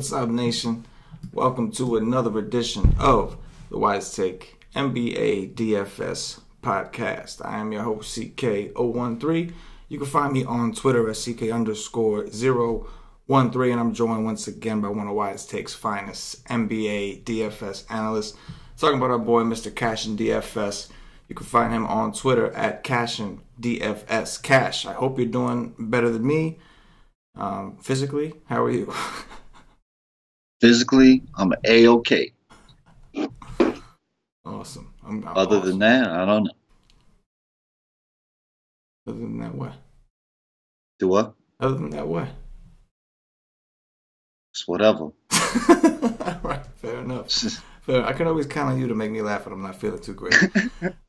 What's up, nation? Welcome to another edition of the Wise Take NBA DFS podcast. I am your host, CK013. You can find me on Twitter at CK_013, and I'm joined once again by one of Wise Take's finest NBA DFS analysts, talking about our boy, Mr. CashinDFS. You can find him on Twitter at CashinDFS. Cash, I hope you're doing better than me. Physically, how are you? Physically, I'm A-OK. Awesome. Other than that, I don't know. Other than that, what? Do what? Other than that, what? It's whatever. All right, fair enough. Fair. I can always count on you to make me laugh when I'm not feeling too great.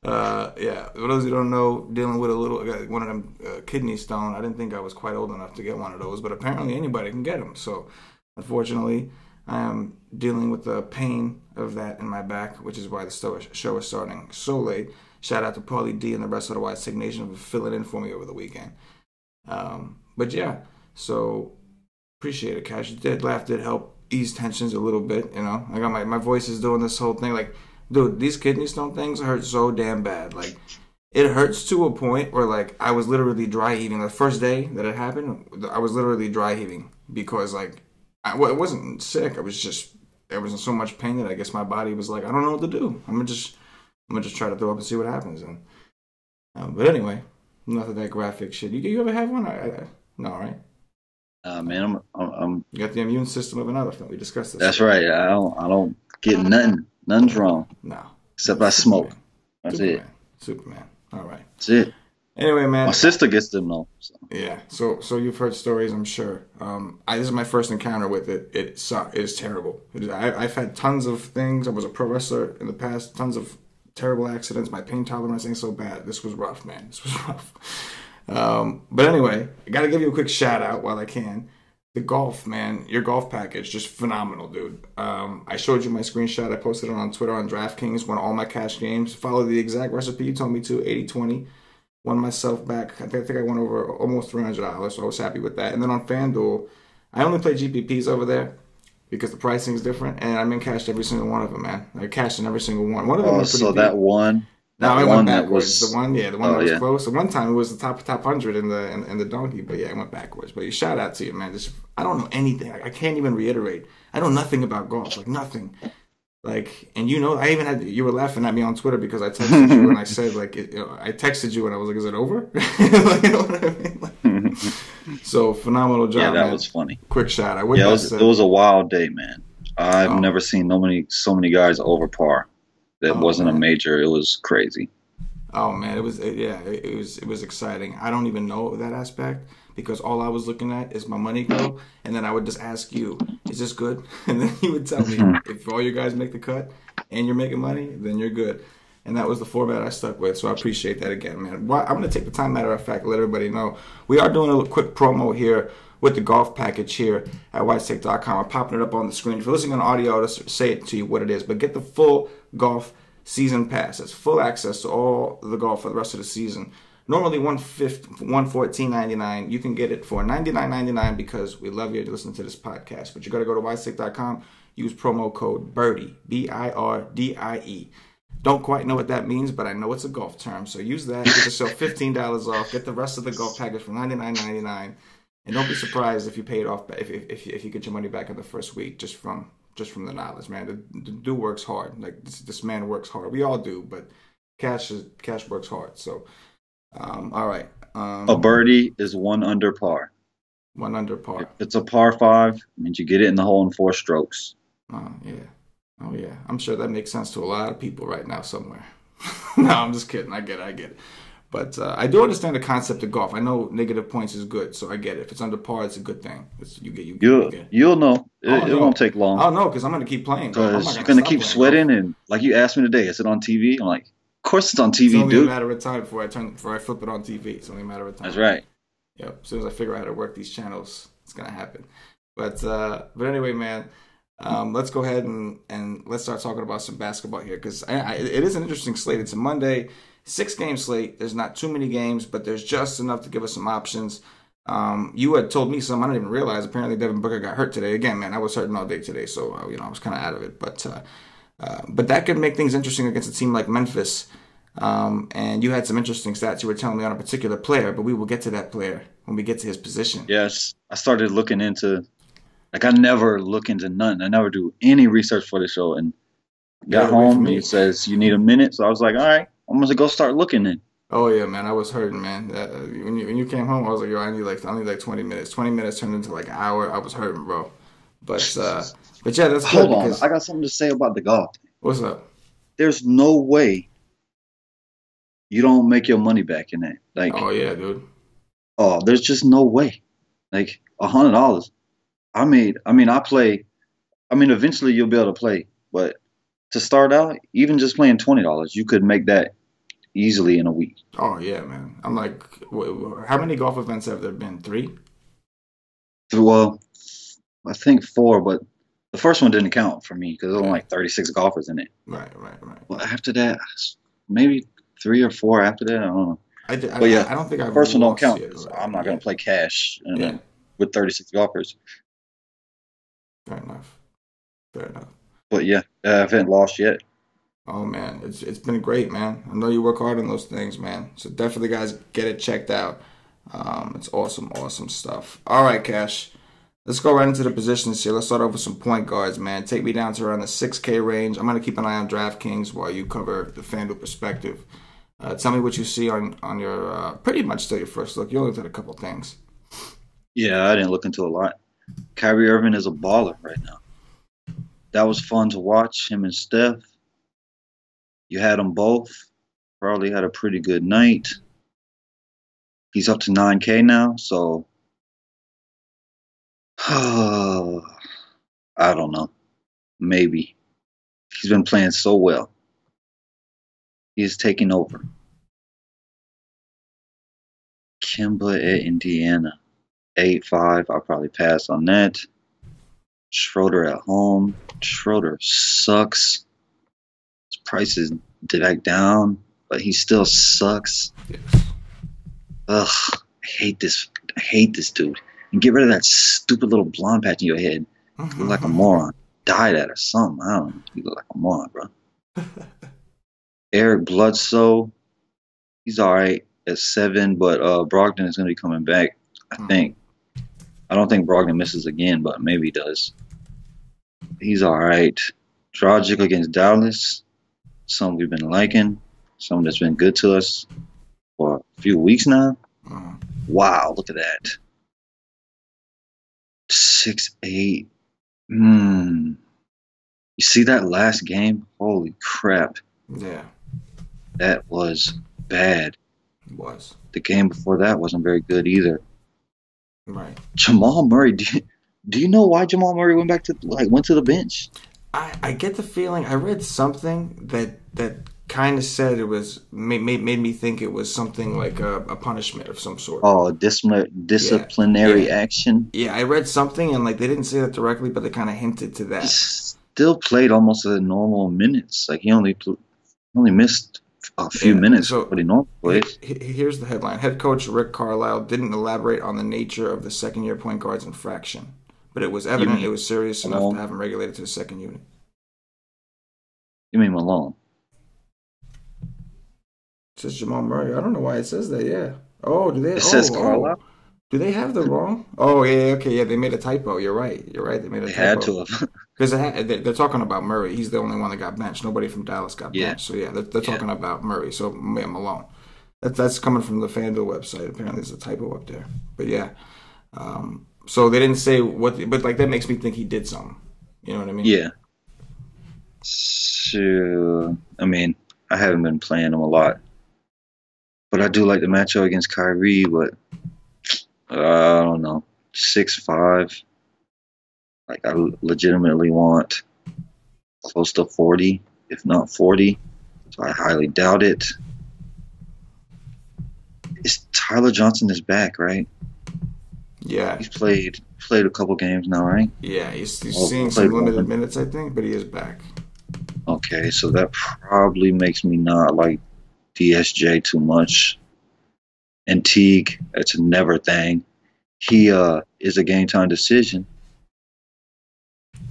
Yeah, for those who don't know, dealing with one of them kidney stone. I didn't think I was quite old enough to get one of those, but apparently anybody can get them. So, unfortunately, I am dealing with the pain of that in my back, which is why the show is starting so late. Shout out to Paulie D and the rest of the Wise Take Nation for filling in for me over the weekend. But yeah, so appreciate it, Cash. Laugh did help ease tensions a little bit, you know. I got my voice is doing this whole thing. Like, dude, these kidney stone things hurt so damn bad. Like, it hurts to a point where, like, I was literally dry heaving. The first day that it happened, I was literally dry heaving because, like, I wasn't sick. There was so much pain that I guess my body was like, I don't know what to do. I'm gonna just try to throw up and see what happens. And but anyway, enough of that graphic shit. You ever have one? No, right? Man, I'm. You got the immune system of an elephant. We discussed this. That's right. I don't get nothing. Nothing's wrong. No. Except I smoke. That's it. Superman. All right. That's it. Anyway, man. My sister gets them though. So. Yeah. So you've heard stories, I'm sure. This is my first encounter with it. It is terrible. I've had tons of things. I was a pro wrestler in the past. Tons of terrible accidents. My pain tolerance ain't so bad. This was rough, man. This was rough. But anyway, I got to give you a quick shout out while I can. The golf, man, your golf package, just phenomenal, dude. I showed you my screenshot. I posted it on Twitter on DraftKings, won all my cash games. Follow the exact recipe you told me to, 80-20. Won myself back. I think I went over almost $300, so I was happy with that. And then on FanDuel, I only play GPPs over there because the pricing is different, and I'm in cash every single one of them, man. I cashed in every single one. One of them was pretty deep. That one. No, I went backwards. Was, the one that was close. The one time it was the top 100 in the donkey, but yeah, I went backwards. But shout out to you, man. I don't know anything. I can't even reiterate. I know nothing about golf, like nothing. Like, and you know, I even had you were laughing at me on Twitter because I texted you and I said like, I texted you and I was like, is it over? Like, you know what I mean? Like, so phenomenal job. Yeah, that man. was funny. Quick shout out. Yeah, it was a wild day, man. I've never seen so many guys over par. That wasn't a major. It was crazy. Oh man, it was exciting. I don't even know that aspect because all I was looking at is my money go, and then I would just ask you, "Is this good?" And then you would tell me, "If all you guys make the cut and you're making money, then you're good." And that was the format I stuck with. So I appreciate that again, man. I'm gonna take the time, matter of fact, to let everybody know we are doing a quick promo here with the golf package here at wisetake.com. I'm popping it up on the screen. If you're listening on audio, I'll just say it to you what it is. But get the full golf season pass. It's full access to all the golf for the rest of the season. Normally $114.99. You can get it for $99.99 because we love you to listen to this podcast. But you got to go to wisetake.com. Use promo code BIRDIE, BIRDIE. Don't quite know what that means, but I know it's a golf term. So use that. Get yourself $15 off. Get the rest of the golf package for $99.99. And don't be surprised if you pay it off if you get your money back in the first week just from the knowledge, man. The dude works hard. Like this man works hard. We all do, but Cash works hard. So, all right. A birdie is 1 under par. 1 under par. If it's a par 5, it means you get it in the hole in 4 strokes. Oh yeah. I'm sure that makes sense to a lot of people right now somewhere. No, I'm just kidding. I get it. But I do understand the concept of golf. I know negative points is good, so I get it. If it's under par, it's a good thing. You'll know. It won't take long. I'll know because I'm going to keep playing. Because you're going to keep sweating. Golf. And like you asked me today, is it on TV? I'm like, of course it's on TV, dude. It's only dude. a matter of time before I flip it on TV. It's only a matter of time. That's right. Yep. As soon as I figure out how to work these channels, it's going to happen. But anyway, man. Let's go ahead and let's start talking about some basketball here because it is an interesting slate. It's a Monday 6-game slate. There's not too many games, but there's just enough to give us some options. You had told me something I didn't even realize. Apparently, Devin Booker got hurt today. Again, man, I was hurting all day today, so I was kind of out of it. But that could make things interesting against a team like Memphis. And you had some interesting stats you were telling me on a particular player, but we will get to that player when we get to his position. Yes, I started looking into, like, I never look into nothing. I never do any research for the show. And got home and he says, you need a minute. So I was like, all right, I'm going to go start looking in. Oh, yeah, man, I was hurting, man. When you came home, I was like, yo, I need like 20 minutes. 20 minutes turned into like an hour. I was hurting, bro. But yeah, that's good. Hold on. I got something to say about the golf. What's up? There's no way you don't make your money back in that. Like, oh, yeah, dude. Oh, there's just no way. Like, $100. Eventually you'll be able to play. But to start out, even just playing $20, you could make that easily in a week. Oh, yeah, man. I'm like, how many golf events have there been? 3? Well, I think 4, but the first one didn't count for me because there were only like 36 golfers in it. Right. Well, after that, maybe 3 or 4 after that. I don't know. I don't think I've first one don't count. I'm not going to play cash with 36 golfers. Fair enough. But yeah, I haven't lost yet. Oh man, it's been great, man. I know you work hard on those things, man. So definitely, guys, get it checked out. It's awesome stuff. All right, Cash. Let's go right into the positions here. Let's start off with some point guards, man. Take me down to around the 6K range. I'm going to keep an eye on DraftKings while you cover the FanDuel perspective. Tell me what you see on your pretty much still your first look. You looked at a couple things. Yeah, I didn't look into a lot. Kyrie Irving is a baller right now. That was fun to watch, him and Steph. You had them both. Probably had a pretty good night. He's up to 9K now, so I don't know. Maybe. He's been playing so well. He's taking over. Kimba at Indiana. 8-5. I'll probably pass on that. Schroeder at home. Schroeder sucks. His price is back down, but he still sucks. Yes. Ugh. I hate this dude. And get rid of that stupid little blonde patch in your head. You look like a moron. Dye that or something. I don't know. You look like a moron, bro. Eric Bledsoe, he's all right at 7, but Brogdon is going to be coming back, I think. I don't think Brogdon misses again, but maybe he does. He's all right. Dragic against Dallas, something we've been liking, something that's been good to us for a few weeks now. Wow, look at that. 6'8". You see that last game? Holy crap. Yeah. That was bad. It was. The game before that wasn't very good either. Right. Jamal Murray, do you know why Jamal Murray went to the bench? I get the feeling I read something that kind of said it was made me think it was something like a punishment of some sort. Oh, disciplinary action. Yeah, I read something and like they didn't say that directly, but they kind of hinted to that. He still played almost at normal minutes. Like he only missed a few minutes, but he normally plays. Here's the headline: Head coach Rick Carlisle didn't elaborate on the nature of the second-year point guard's infraction, but it was evident it was serious enough to have him regulated to the second unit. You mean Malone? It says Jamal Murray. I don't know why it says that. Yeah. Oh, do they? It says Carlisle. Do they have the wrong? Oh, yeah. Okay, yeah. They made a typo. You're right. They made a typo. They had to have. Because they're talking about Murray. He's the only one that got benched. Nobody from Dallas got benched. So, yeah, they're talking about Murray. So, yeah, Malone. That's coming from the FanDuel website. Apparently, there's a typo up there. But, yeah. So, they didn't say what... But, like, that makes me think he did something. You know what I mean? Yeah. So, I mean, I haven't been playing him a lot. But I do like the matchup against Kyrie, but I don't know. 6'5". Like, I legitimately want close to 40, if not 40. So I highly doubt it. Tyler Johnson is back, right? Yeah. He's played a couple games now, right? Yeah, he's seeing some limited minutes, I think, but he is back. Okay, so that probably makes me not like DSJ too much. And Teague, it's a never thing. he is a game time decision.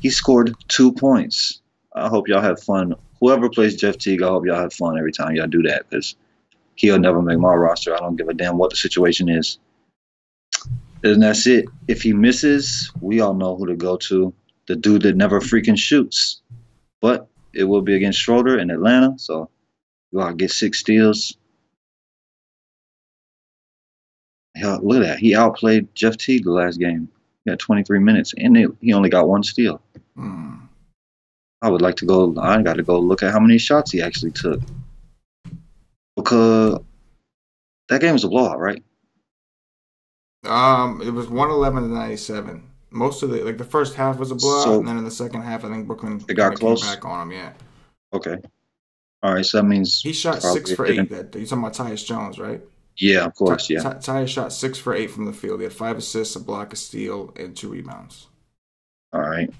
He scored 2 points. I hope y'all have fun. Whoever plays Jeff Teague, I hope y'all have fun every time y'all do that because he'll never make my roster. I don't give a damn what the situation is. And that's it. If he misses, we all know who to go to. The dude that never freaking shoots. But it will be against Schroeder in Atlanta, so you gotta get 6 steals. Hell, look at that. He outplayed Jeff Teague the last game. He had 23 minutes, and he only got 1 steal. I would like to go. I got to go look at how many shots he actually took. Because that game was a blowout, right? It was 111 to 97. Most of the first half was a blowout, and then in the second half, I think Brooklyn got close. Came back on him. Yeah. Okay. All right. So that means he shot 6 for 8. You're talking about Tyus Jones, right? Yeah, of course. Yeah. Tyus shot 6 for 8 from the field. He had 5 assists, a block, a steal, and 2 rebounds. All right.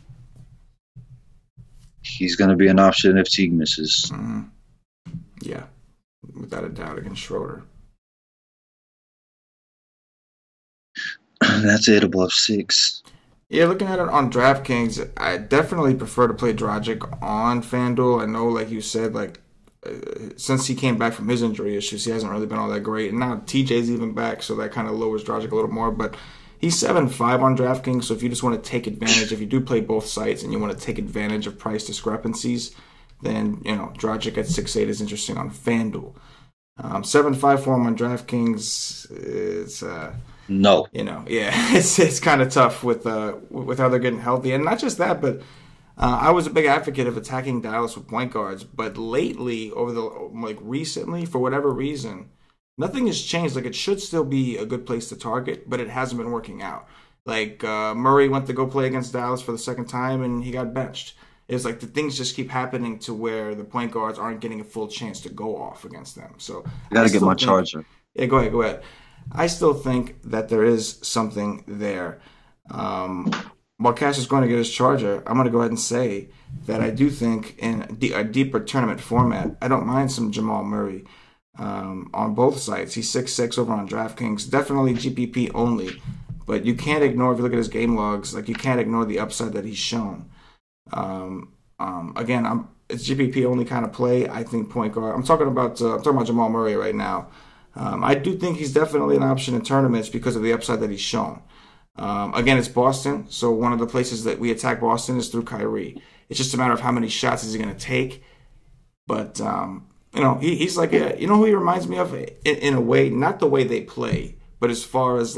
He's going to be an option if Teague misses. Mm-hmm. Yeah, without a doubt against Schroeder. That's it above 6. Yeah, looking at it on DraftKings, I definitely prefer to play Dragic on FanDuel. I know, like you said, since he came back from his injury issues, he hasn't really been all that great. And now TJ's even back, so that kind of lowers Dragic a little more. But he's 7.5 on DraftKings, so if you just want to take advantage, if you do play both sites and you want to take advantage of price discrepancies, then, Dragic at 6.8 is interesting on FanDuel. 7.5 for him on DraftKings is... No. It's kind of tough with how they're getting healthy. And not just that, but I was a big advocate of attacking Dallas with point guards. But lately, recently, for whatever reason, nothing has changed. It should still be a good place to target, but it hasn't been working out. Murray went to go play against Dallas for the second time, and he got benched. It's the things just keep happening to where the point guards aren't getting a full chance to go off against them. So I got to get my charger. Yeah, go ahead. I still think that there is something there. While Cash is going to get his charger, I'm going to go ahead and say that I do think in a deeper tournament format, I don't mind some Jamal Murray on both sides. He's 6'6" over on DraftKings. Definitely GPP only. But you can't ignore, if you look at his game logs, you can't ignore the upside that he's shown. Again, it's GPP only kind of play. I think point guard. I'm talking about Jamal Murray right now. I do think he's definitely an option in tournaments because of the upside that he's shown. Again, it's Boston, so one of the places that we attack Boston is through Kyrie. It's just a matter of how many shots is he going to take. But he's who he reminds me of in a way, not the way they play, but as far as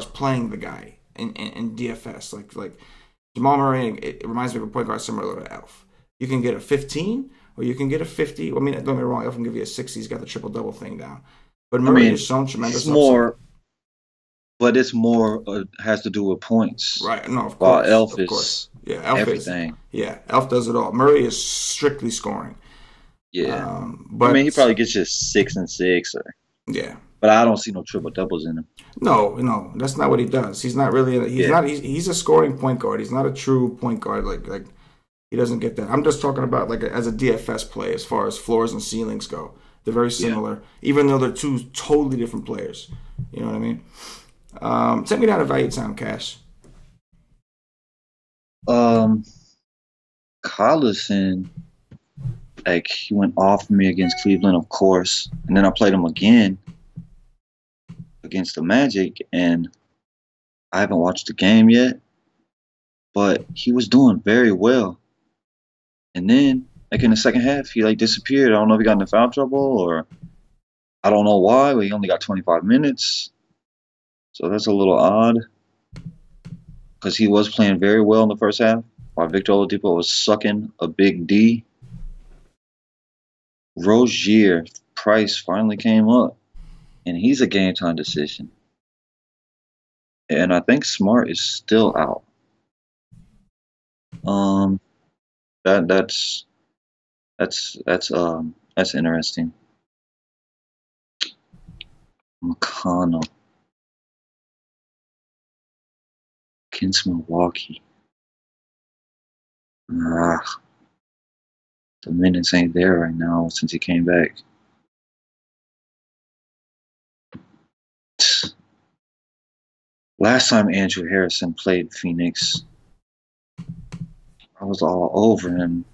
playing the guy in DFS, like Jamal Murray, it reminds me of a point guard similar to Elf. You can get a 15. Or you can get a 50. Don't get me wrong. Elf can give you a 60. He's got the triple-double thing down. But Murray has shown tremendous upside. But it's more has to do with points. Right. No, of course. While Elf of is course. Yeah, Elf everything. Elf does it all. Murray is strictly scoring. Yeah. But he probably gets just 6 and 6. Yeah. But I don't see no triple-doubles in him. No, that's not what he does. He's not really. He's a scoring point guard. He's not a true point guard like. He doesn't get that. I'm just talking about as a DFS play as far as floors and ceilings go. They're very similar, even though they're two totally different players. You know what I mean? Take me down to value time, Cash. Collison, he went off me against Cleveland, of course, and then I played him again against the Magic, and I haven't watched the game yet, but he was doing very well. And then, in the second half, he disappeared. I don't know if he got into foul trouble or I don't know why, but he only got 25 minutes. So that's a little odd because he was playing very well in the first half while Victor Oladipo was sucking a big D. Rozier price finally came up, and he's a game time decision. And I think Smart is still out. That's interesting. McConnell against Milwaukee. The minutes ain't there right now since he came back. Last time Andrew Harrison played Phoenix, I was all over him.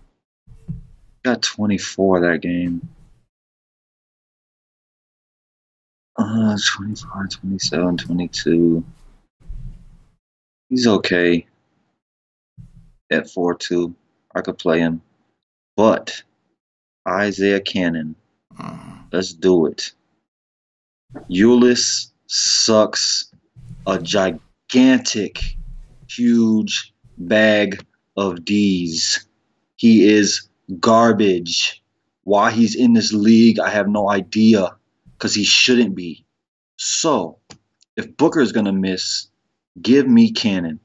Got 24 that game. 25, 27, 22. He's okay at 4-2. I could play him. But Isaiah Cannon, let's do it. Ulyss sucks a gigantic, huge bag of D's. He is garbage. Why he's in this league, I have no idea, because he shouldn't be. So, if Booker is going to miss, give me Cannon.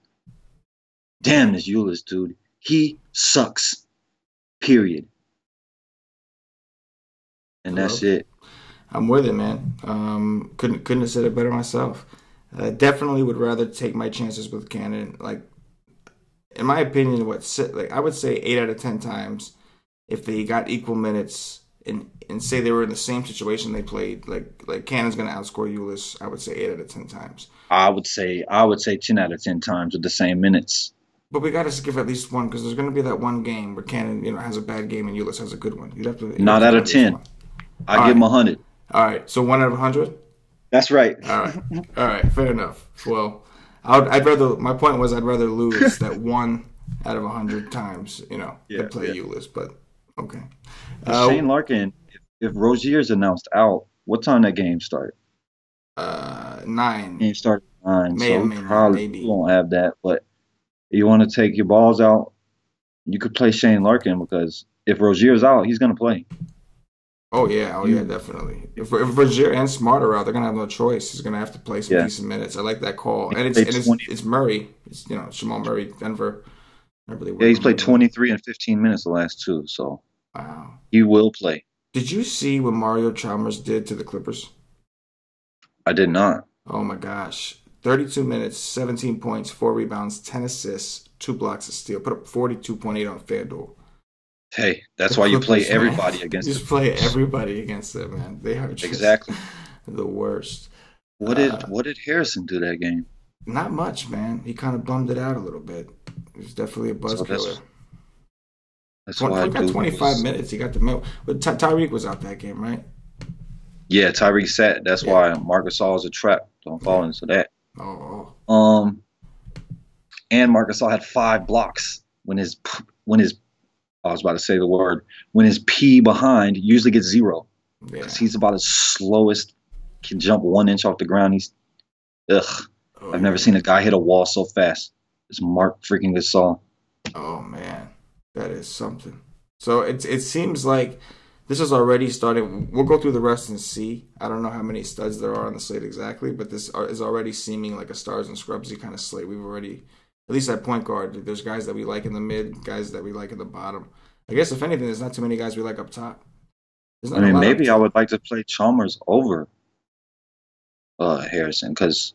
Damn this Ulyss, dude. He sucks. Period. And that's it. I'm with it, man. Couldn't have said it better myself. Definitely would rather take my chances with Cannon. Like, in my opinion, I would say 8 out of 10 times, if they got equal minutes and say they were in the same situation they played, like Cannon's gonna outscore Ulyss. I would say 8 out of 10 times. I would say 10 out of 10 times with the same minutes. But we got to give at least one, because there's going to be that one game where Cannon, has a bad game and Ulyss has a good one. You'd have to. Not out of 10. I give him 100. All right, so 1 out of 100. That's right. All right, fair enough. Well, I'd rather. My point was I'd rather lose that 1 out of 100 times, to play Ulyss. But okay. Shane Larkin, if Rozier's announced out, what time that game start? 9. Game started at 9. Maybe. So probably won't have that, but. You want to take your balls out, you could play Shane Larkin, because if Rozier's out, he's going to play. Oh, yeah, definitely. If Rozier and Smart are out, they're going to have no choice. He's going to have to play some decent minutes. I like that call. And it's Murray. It's, Jamal Murray, Denver. He's played 23 and 15 minutes the last 2, so wow. He will play. Did you see what Mario Chalmers did to the Clippers? I did not. Oh, my gosh. 32 minutes, 17 points, 4 rebounds, 10 assists, 2 blocks, a steal. Put up 42.8 on FanDuel. Hey, that's why you play everybody against them. Just play everybody against them, man. They are just exactly the worst. What did Harrison do that game? Not much, man. He kind of bummed it out a little bit. He was definitely a buzz killer. That's why he got 25 minutes. He got the middle. But Tyreek was out that game, right? Yeah, Tyreek sat. That's why Marc Gasol is a trap. Don't fall into that. And Marc Gasol had 5 blocks when his I was about to say the word, when his P behind usually gets 0, because he's about as slowest, can jump 1 inch off the ground. I've never seen a guy hit a wall so fast. It's Marc freaking Gasol. Oh man, that is something. So it seems like this is already starting. We'll go through the rest and see. I don't know how many studs there are on the slate exactly, but this is already seeming like a stars and scrubsy kind of slate. We've already, at least at point guard, there's guys that we like in the mid, guys that we like in the bottom. I guess if anything, there's not too many guys we like up top. Maybe I would like to play Chalmers over Harrison, because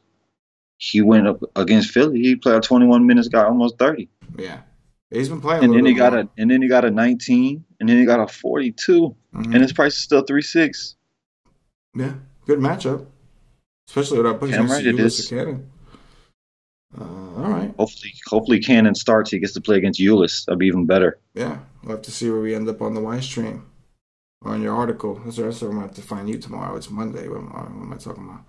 he went up against Philly. He played 21 minutes, got almost 30. Yeah. He's been playing. And then he got a 19, and then he got a 42, and his price is still 3.6. Yeah, good matchup, especially without putting Ulyss Cannon. All right. Hopefully Cannon starts. He gets to play against Ulyss. That'd be even better. Yeah, we'll have to see where we end up on the Wise train or on your article. That's what I'm gonna have to find you tomorrow. It's Monday. What am I talking about?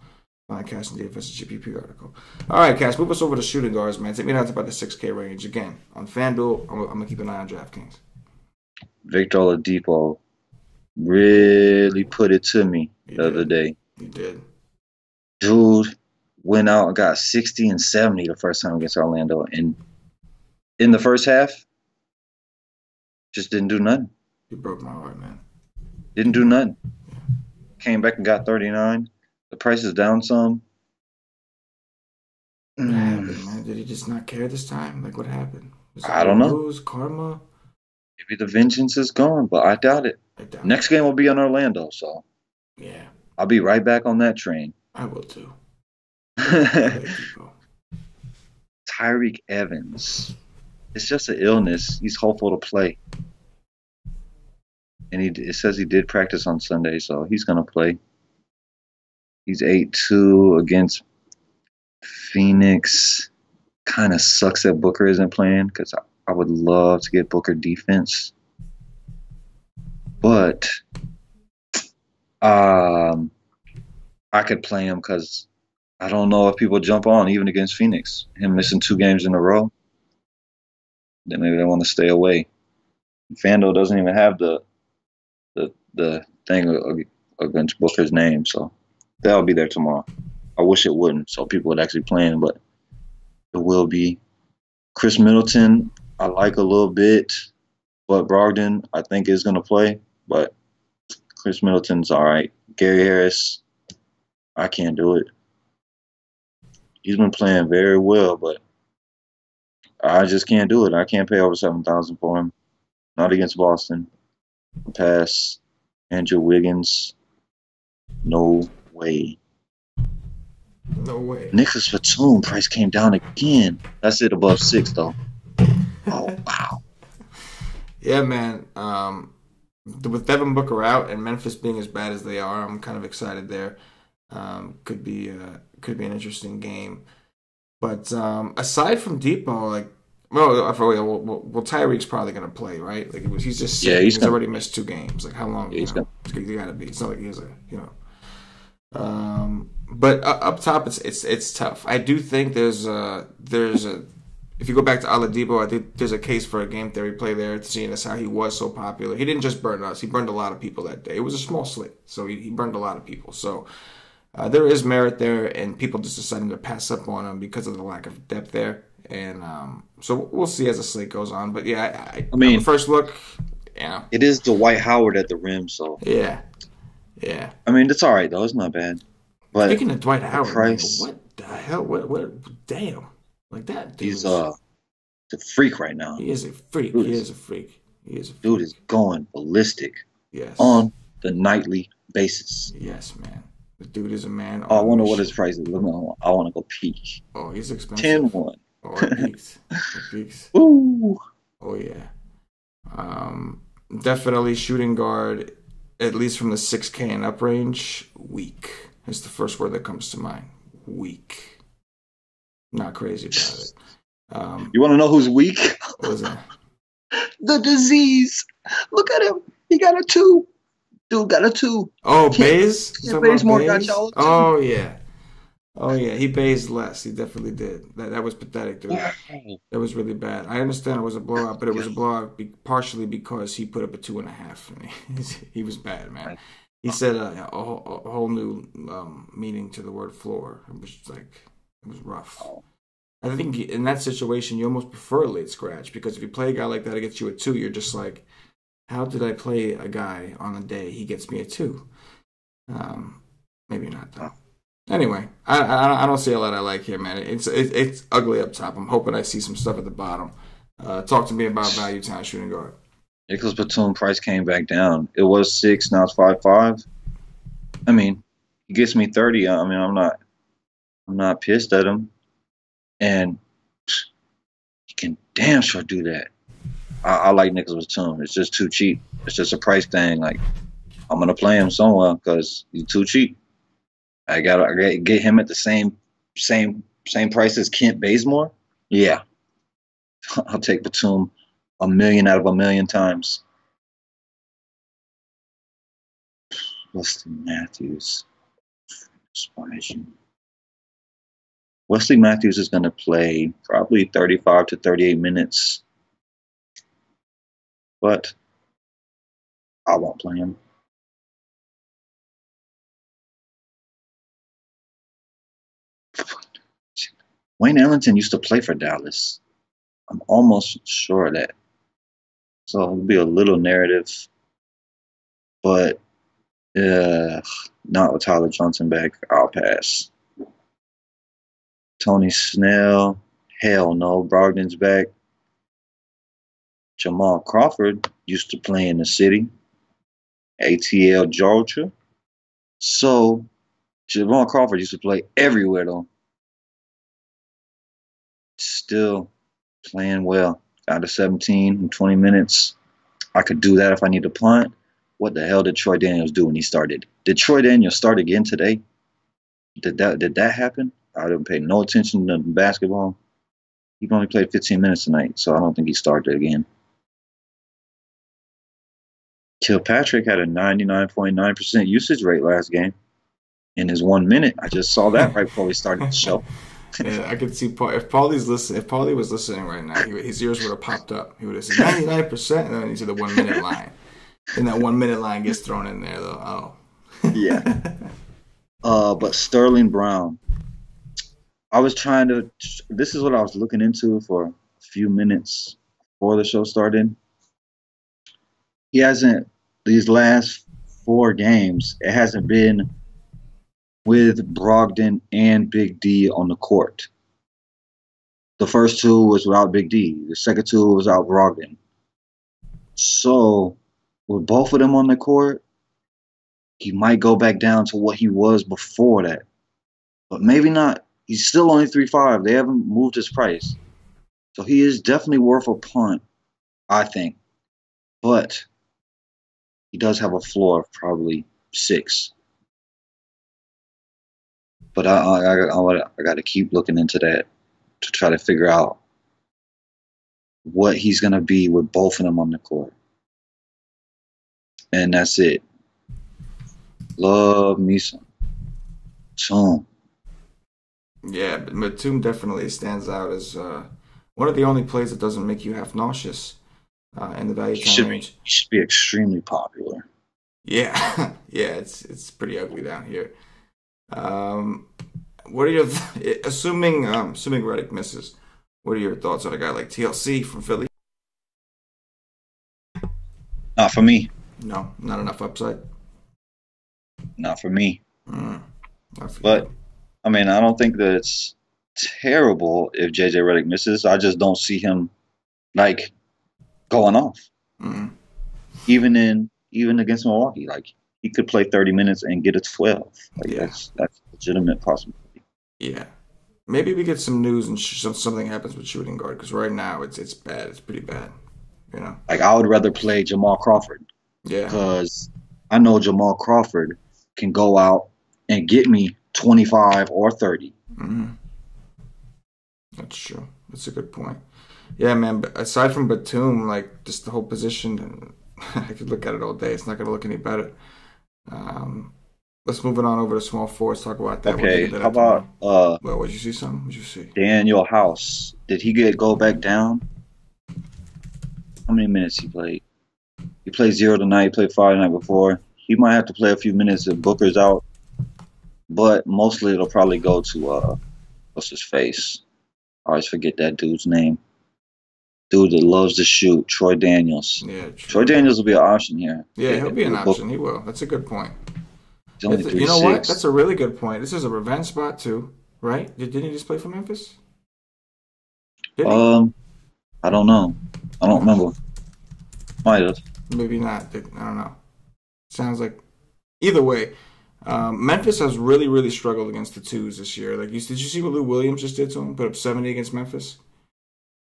CashinDFS GPP article. All right, Cash, move us over to shooting guards, man. Take me down to about the 6K range. Again, on FanDuel, I'm going to keep an eye on DraftKings. Victor Oladipo really put it to me the other day. He did. Dude went out and got 60 and 70 the first time against Orlando. And in the first half, just didn't do nothing. He broke my heart, man. Didn't do nothing. Came back and got 39. The price is down some. What happened, man? Did he just not care this time? Like, what happened? I don't know. Lose, karma? Maybe the vengeance is gone, but I doubt it. Next game will be in Orlando, so yeah, I'll be right back on that train. I will too. Tyreke Evans. It's just an illness. He's hopeful to play. And it says he did practice on Sunday, so he's going to play. He's 8-2 against Phoenix kind of sucks that Booker isn't playing because I would love to get Booker defense. But I could play him because I don't know if people jump on even against Phoenix. Him missing 2 games in a row, then maybe they want to stay away. FanDuel doesn't even have the thing against Booker's name, so that'll be there tomorrow. I wish it wouldn't, so people would actually play him, but it will be. Chris Middleton, I like a little bit, but Brogdon, I think, is going to play, but Chris Middleton's all right. Gary Harris, I can't do it. He's been playing very well, but I just can't do it. I can't pay over $7,000 for him. Not against Boston. Pass. Andrew Wiggins. No way. No way. Nicholas Batum price came down again. That's it above 6 though. Oh wow. Yeah, man. With Devin Booker out and Memphis being as bad as they are, I'm kind of excited there. Could be an interesting game. But aside from Depot, like, well, Tyreek's probably gonna play, right? Like, he's just sick. He's already missed 2 games. Like, how long? He's gotta be. It's not like he's but up top, it's tough. I do think there's a if you go back to Oladipo, I think there's a case for a game theory play there, seeing as how he was so popular. He didn't just burn us; he burned a lot of people that day. It was a small slate, so he burned a lot of people. So there is merit there, and people just deciding to pass up on him because of the lack of depth there. And so we'll see as the slate goes on. But yeah, I mean, first look, yeah, it is Dwight Howard at the rim, so yeah. I mean, it's all right though; it's not bad. But speaking of Dwight Howard, price, man, what the hell? What? Damn! Like that dude. He's a freak right now. He is a freak. He is a freak. Dude is going ballistic. Yes. On the nightly basis. Yes, man. The dude is a man. Oh, I wonder what his price is. I want to go peek. Oh, he's expensive. 10-1. Oh, it peaks. It peaks. Ooh. Oh yeah. Definitely shooting guard, at least from the 6K and up range. Weak. That's the first word that comes to mind. Weak. Not crazy about it. You want to know who's weak? What is that? The disease. Look at him. He got a 2. Dude got a 2. Oh, Baze? Bazemore got y'all. Oh, yeah. Oh, yeah. He Bazed less. He definitely did. That was pathetic, dude. That was really bad. I understand it was a blowout, but it was a blowout partially because he put up a 2.5. He was bad, man. He said a whole new meaning to the word floor. It was rough. I think in that situation, you almost prefer a late scratch because if you play a guy like that against you at 2, you're just like, how did I play a guy on the day he gets me a 2? Maybe not though. Anyway, I don't see a lot I like here, man. It's ugly up top. I'm hoping I see some stuff at the bottom. Talk to me about value time shooting guard. Nicholas Batum price came back down. It was 6, now it's 5.5. I mean, he gets me 30. I mean, I'm not pissed at him, and he can damn sure do that. I like Nicholas Batum. It's just too cheap. It's just a price thing. Like, I'm gonna play him somewhere because he's too cheap. I gotta get him at the same price as Kent Bazemore. Yeah, I'll take Batum 1,000,000 out of 1,000,000 times. Wesley Matthews. Wesley Matthews is going to play probably 35 to 38 minutes. But I won't play him. Wayne Ellington used to play for Dallas. I'm almost sure of that. So it'll be a little narrative. But not with Tyler Johnson back. I'll pass. Tony Snell. Hell no. Brogdon's back. Jamal Crawford used to play in the city. ATL Georgia. So Jamal Crawford used to play everywhere though. Still playing well. Got to 17 in 20 minutes. I could do that if I need to punt. What the hell did Troy Daniels do when he started? Did Troy Daniels start again today? Did that happen? I didn't pay no attention to basketball. He only played 15 minutes tonight, so I don't think he started again. Kilpatrick had a 99.9% usage rate last game in his 1 minute. I just saw that right before we started the show. Yeah, I could see Paul. If Paulie's listening, if Paulie was listening right now, his ears would have popped up. He would have said 99%, and then he said the 1 minute line. And that 1 minute line gets thrown in there, though. Oh, yeah. But Sterling Brown, I was trying to. This is what I was looking into for a few minutes before the show started. He hasn't, these last 4 games, it hasn't been with Brogdon and Big D on the court. The first 2 was without Big D. The second 2 was without Brogdon. So, with both of them on the court, he might go back down to what he was before that. But maybe not. He's still only 3.5. They haven't moved his price. So he is definitely worth a punt, I think. But he does have a floor of probably 6. But I got to keep looking into that to try to figure out what he's going to be with both of them on the court. And that's it. Love me some Batum. Yeah, but Batum definitely stands out as one of the only plays that doesn't make you half nauseous in the value time range. He should be extremely popular. Yeah, yeah, it's pretty ugly down here. What are your assuming Redick misses? What are your thoughts on a guy like TLC from Philly? Not for me. No, not enough upside. Not for me. But I mean, I don't think that it's terrible if JJ Redick misses. I just don't see him like going off. Mm-hmm. Even against Milwaukee, like he could play 30 minutes and get a 12. Like that's a legitimate possibility. Yeah, maybe we get some news and something happens with shooting guard, because right now it's bad. It's pretty bad. You know, like I would rather play Jamal Crawford. Yeah, because I know Jamal Crawford can go out and get me 25 or 30. Mm-hmm. That's true. That's a good point. Yeah, man. But aside from Batum, like just the whole position, I could look at it all day. It's not going to look any better. Let's move it on over to small forwards. Talk about that. Okay. How about well, did you see something? What did you see? Daniel House. Did he go back down? How many minutes he played? He played 0 tonight. He played 5 the night before. He might have to play a few minutes if Booker's out, but mostly it'll probably go to what's his face? I always forget that dude's name. Dude that loves to shoot, Troy Daniels. Yeah, Troy Daniels will be an option here. Yeah, he'll be an option. He will. That's a good point. He's only 3'6". You know what? That's a really good point. This is a revenge spot too, right? Didn't he just play for Memphis? I don't know. I don't remember. Might have. Maybe not. I don't know. Sounds like either way. Memphis has really, really struggled against the twos this year. Like, did you see what Lou Williams just did to him? Put up 70 against Memphis.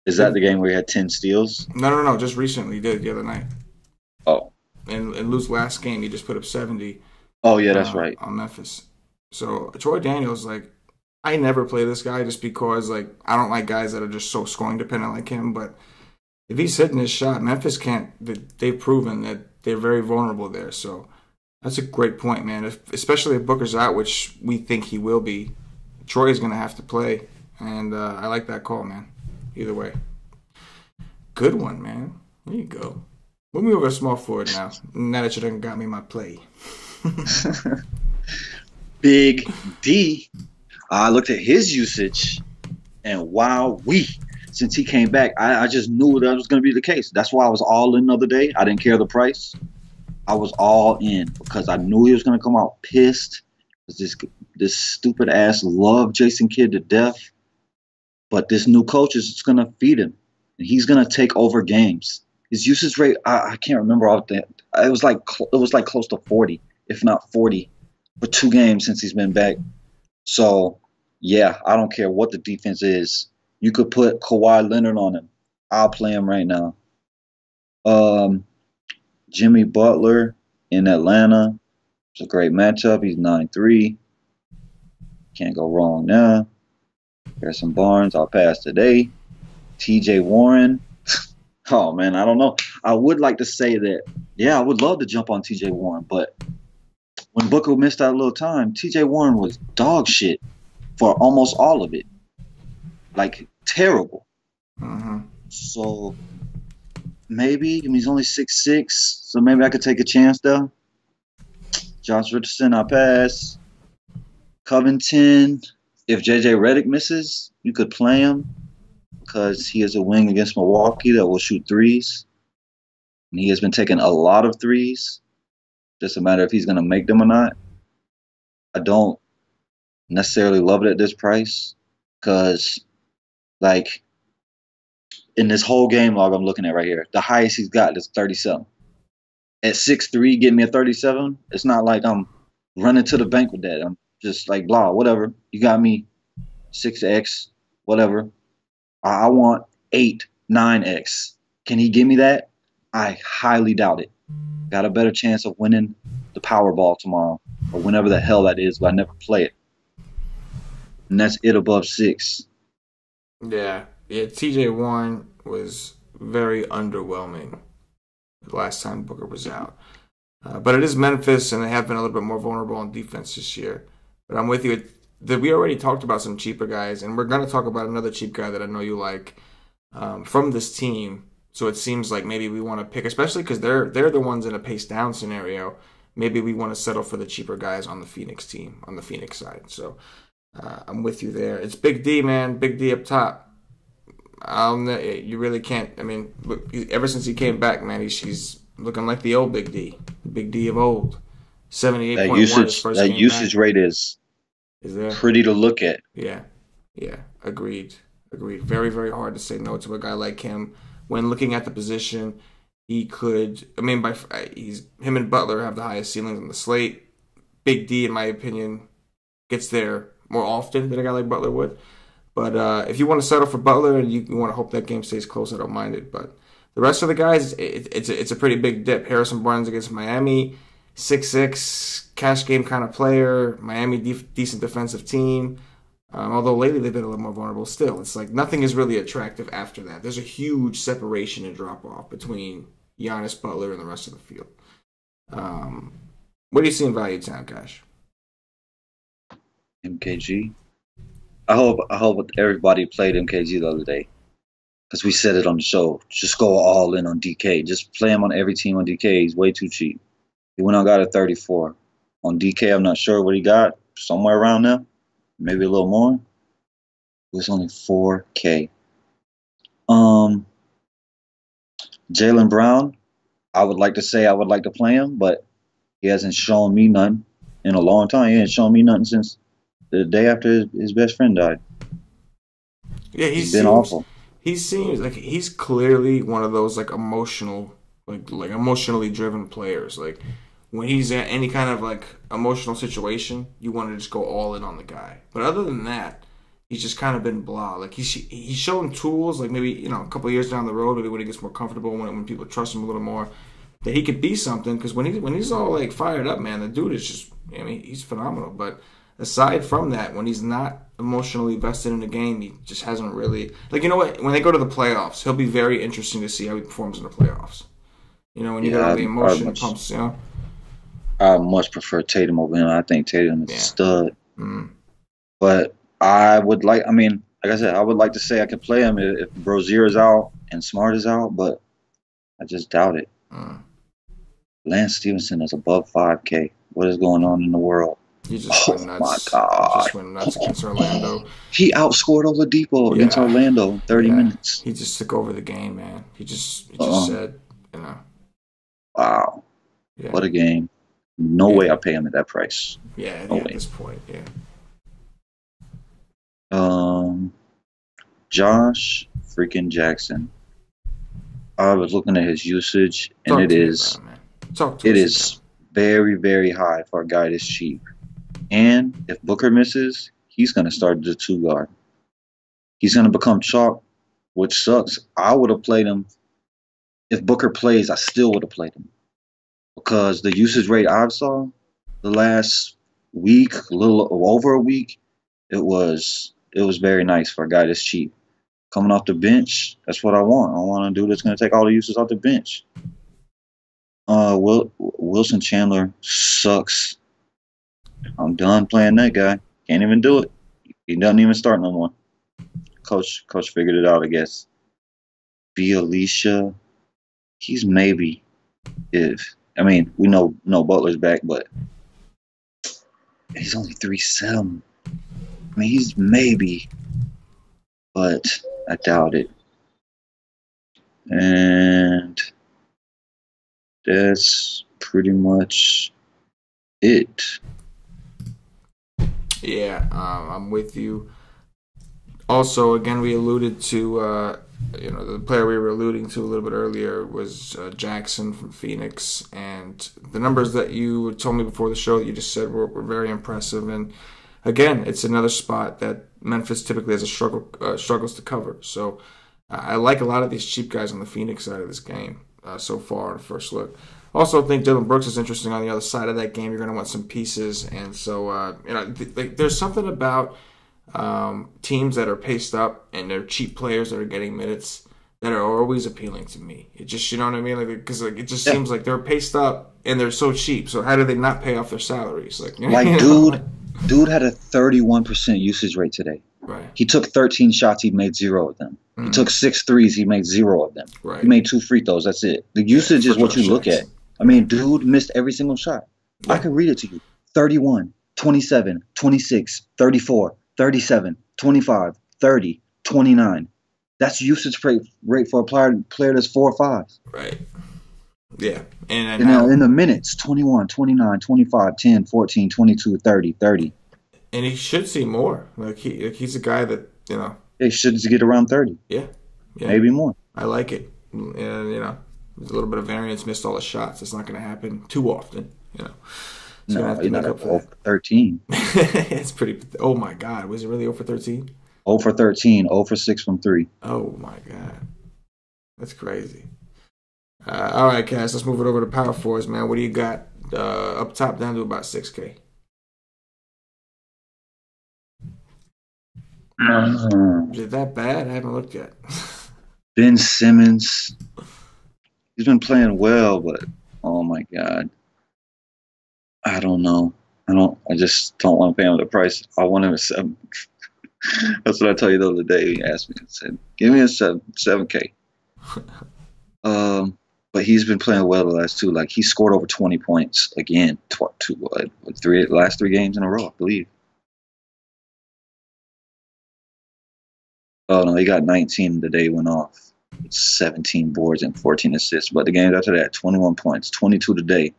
Is that the game where he had 10 steals? No. Just recently, he did the other night. Oh. And Lou's last game, he just put up 70. Oh yeah, that's right. On Memphis. So Troy Daniels, like, I never play this guy just because, like, I don't like guys that are just so scoring dependent like him. But if he's hitting his shot, Memphis can't. They've proven that they're very vulnerable there. So that's a great point, man. Especially if Booker's out, which we think he will be. Troy is going to have to play, and I like that call, man. Either way, good one, man. There you go. Move me over to small forward now. Now that you done got me my play. Big D. I looked at his usage, and since he came back, I just knew that was going to be the case. That's why I was all in the other day. I didn't care the price. I was all in because I knew he was going to come out pissed. Because this stupid ass loved Jason Kidd to death. But this new coach is going to feed him. And he's going to take over games. His usage rate, I can't remember all that. It was like close to 40, if not 40, for 2 games since he's been back. So, yeah, I don't care what the defense is. You could put Kawhi Leonard on him. I'll play him right now. Jimmy Butler in Atlanta. It's a great matchup. He's 9-3. Can't go wrong now. Harrison Barnes, I'll pass today. TJ Warren. Oh, man, I don't know. I would like to say that, yeah, I would love to jump on TJ Warren, but when Booker missed that little time, TJ Warren was dog shit for almost all of it. Like, terrible. So, maybe, I mean, he's only 6'6", so maybe I could take a chance there. Josh Richardson, I'll pass. Covington, if JJ Redick misses, you could play him because he is a wing against Milwaukee that will shoot threes. And he has been taking a lot of threes. Just a matter if he's going to make them or not. I don't necessarily love it at this price because, like, in this whole game log I'm looking at right here, the highest he's got is 37. At 6'3", give me a 37. It's not like I'm running to the bank with that. I'm just like, blah, whatever. You got me 6X, whatever. I want 8, 9X. Can he give me that? I highly doubt it. Got a better chance of winning the Powerball tomorrow or whenever the hell that is, but I never play it. And that's it above 6. Yeah, TJ Warren was very underwhelming the last time Booker was out. But it is Memphis, and they have been a little bit more vulnerable on defense this year. But I'm with you. We already talked about some cheaper guys, and we're going to talk about another cheap guy that I know you like from this team. So it seems like maybe we want to pick, especially because they're the ones in a pace down scenario. Maybe we want to settle for the cheaper guys on the Phoenix team, on the Phoenix side. So I'm with you there. It's Big D, man. Big D up top. You really can't. I mean, look, ever since he came back, man, he's looking like the old Big D, the Big D of old. 78.1 his first game that usage back. Rate is there pretty to look at. Yeah, agreed. Very, very hard to say no to a guy like him. When looking at the position, he could. I mean, him and Butler have the highest ceilings on the slate. Big D, in my opinion, gets there more often than a guy like Butler would. But if you want to settle for Butler and you want to hope that game stays close, I don't mind it. But the rest of the guys, it's a pretty big dip. Harrison Barnes against Miami, 6'6", cash game kind of player. Miami, decent defensive team. Although lately they've been a little more vulnerable still. It's like nothing is really attractive after that. There's a huge separation and drop-off between Giannis, Butler, and the rest of the field. What do you see in value time, Cash? MKG. I hope everybody played MKG the other day. Because we said it on the show. Just go all in on DK. Just play him on every team on DK. He's way too cheap. He went out and got a 34. On DK, I'm not sure what he got. Somewhere around there. Maybe a little more. It was only 4K. Jaylen Brown, I would like to say I would like to play him, but he hasn't shown me nothing in a long time. He hasn't shown me nothing since the day after his best friend died. Yeah, he's been awful. He seems like he's clearly one of those like emotional, like emotionally driven players. Like when he's at any kind of like emotional situation, you want to just go all in on the guy. But other than that, he's just kind of been blah. Like he's showing tools, like maybe a couple of years down the road, maybe when he gets more comfortable, when people trust him a little more, that he could be something. Because when he's all like fired up, man, the dude is just, I mean, he's phenomenal. But aside from that, when he's not emotionally vested in the game, he just hasn't really, like, you know what? When they go to the playoffs, he'll be very interesting to see how he performs in the playoffs. When you got all the emotion pumps, I much prefer Tatum over him. I think Tatum is a stud. But I would like, like I said, I would like to say I could play him if Brozier is out and Smart is out, but I just doubt it. Lance Stevenson is above 5K. What is going on in the world? He just went nuts. My God. He just went nuts against Orlando. He outscored Oladipo against Orlando in 30 minutes. He just took over the game, man. He just said, Wow. Yeah. What a game. No way I pay him at that price. Yeah, at this point, Josh freaking Jackson. I was looking at his usage, and it is very, very high for a guy this cheap. And if Booker misses, he's going to start as a 2-guard. He's going to become chalk, which sucks. I would have played him. If Booker plays, I still would have played him. Because the usage rate I saw the last week, a little over a week, it was it was very nice for a guy that's cheap. Coming off the bench, that's what I want. I want a dude that's going to take all the uses off the bench. Wilson Chandler sucks. I'm done playing that guy. Can't even do it. He doesn't even start no more. Coach figured it out, I guess. Alicia, he's maybe we know Butler's back, but he's only 3-7. I mean, he's maybe, but I doubt it. And that's pretty much it. Yeah, I'm with you. Also, again, we alluded to, the player we were alluding to a little bit earlier was Jackson from Phoenix. And the numbers that you told me before the show that you just said were very impressive. And again, it's another spot that Memphis typically has struggles to cover. So I like a lot of these cheap guys on the Phoenix side of this game so far on the first look. Also, I think Dylan Brooks is interesting on the other side of that game. You're going to want some pieces. And so, there's something about teams that are paced up and they're cheap players that are getting minutes that are always appealing to me. It just, you know what I mean? Because it just seems like they're paced up and they're so cheap. So how do they not pay off their salaries? Dude had a 31% usage rate today. Right. He took 13 shots. He made 0 of them. He took 6 threes. He made 0 of them. Right. He made 2 free throws. That's it. The usage is what you look at. I mean, dude missed every single shot. Yeah. I can read it to you. 31, 27, 26, 34, 37, 25, 30, 29. That's usage rate for a player that's 4 or 5. Right. Yeah. And now in the minutes, 21, 29, 25, 10, 14, 22, 30, 30. And he should see more. He's a guy that, He should get around 30. Yeah. Maybe more. I like it. And, there's a little bit of variance, missed all the shots. It's not going to happen too often, So no, he's not 0 for 13. It's pretty. Oh my God, was it really 0 for 13? 0 for 13, 0 for 6 from 3. Oh my God, that's crazy. All right, Cass, let's move it over to power fours, man. What do you got up top down to about 6K? Is it that bad? I haven't looked yet. Ben Simmons. He's been playing well, but oh my God. I don't know. I just don't want to pay him the price. I want him at 7. That's what I told you the other day. He asked me. I said, give me a 7K. But he's been playing well the last 2. Like, he scored over 20 points again. Last 3 games in a row, I believe. Oh, no, he got 19 the day he went off. 17 boards and 14 assists. But the game after that, 21 points, 22 today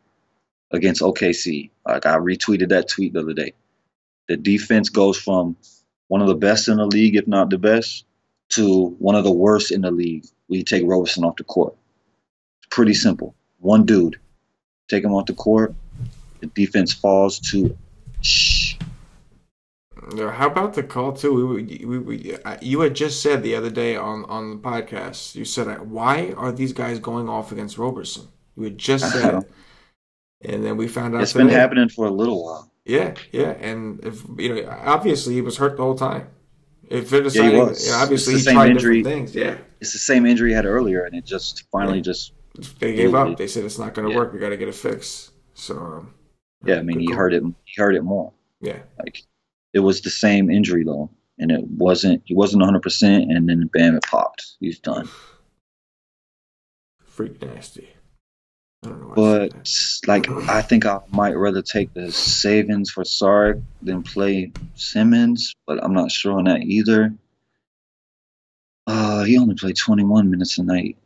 against OKC. Like, I retweeted that tweet the other day. The defense goes from one of the best in the league, if not the best, to one of the worst in the league. We take Roberson off the court. It's pretty simple. One dude, take him off the court, the defense falls to How about the call too? You had just said the other day on the podcast. You said, "Why are these guys going off against Roberson?" You had just said it, and then we found out it's been happening for a little while. Yeah, and if obviously he was hurt the whole time. If they're deciding, he was. Obviously he tried different things. Yeah, it's the same injury he had earlier, and it just finally they gave up. They said it's not going to work. We got to get it fixed. So I mean, he hurt it. He hurt it more. Yeah, like. It was the same injury though, and he wasn't 100%, and then bam, it popped. He's done. Freak nasty. I don't know. But I think I might rather take the savings for Sark than play Simmons, but I'm not sure on that either. He only played 21 minutes a night.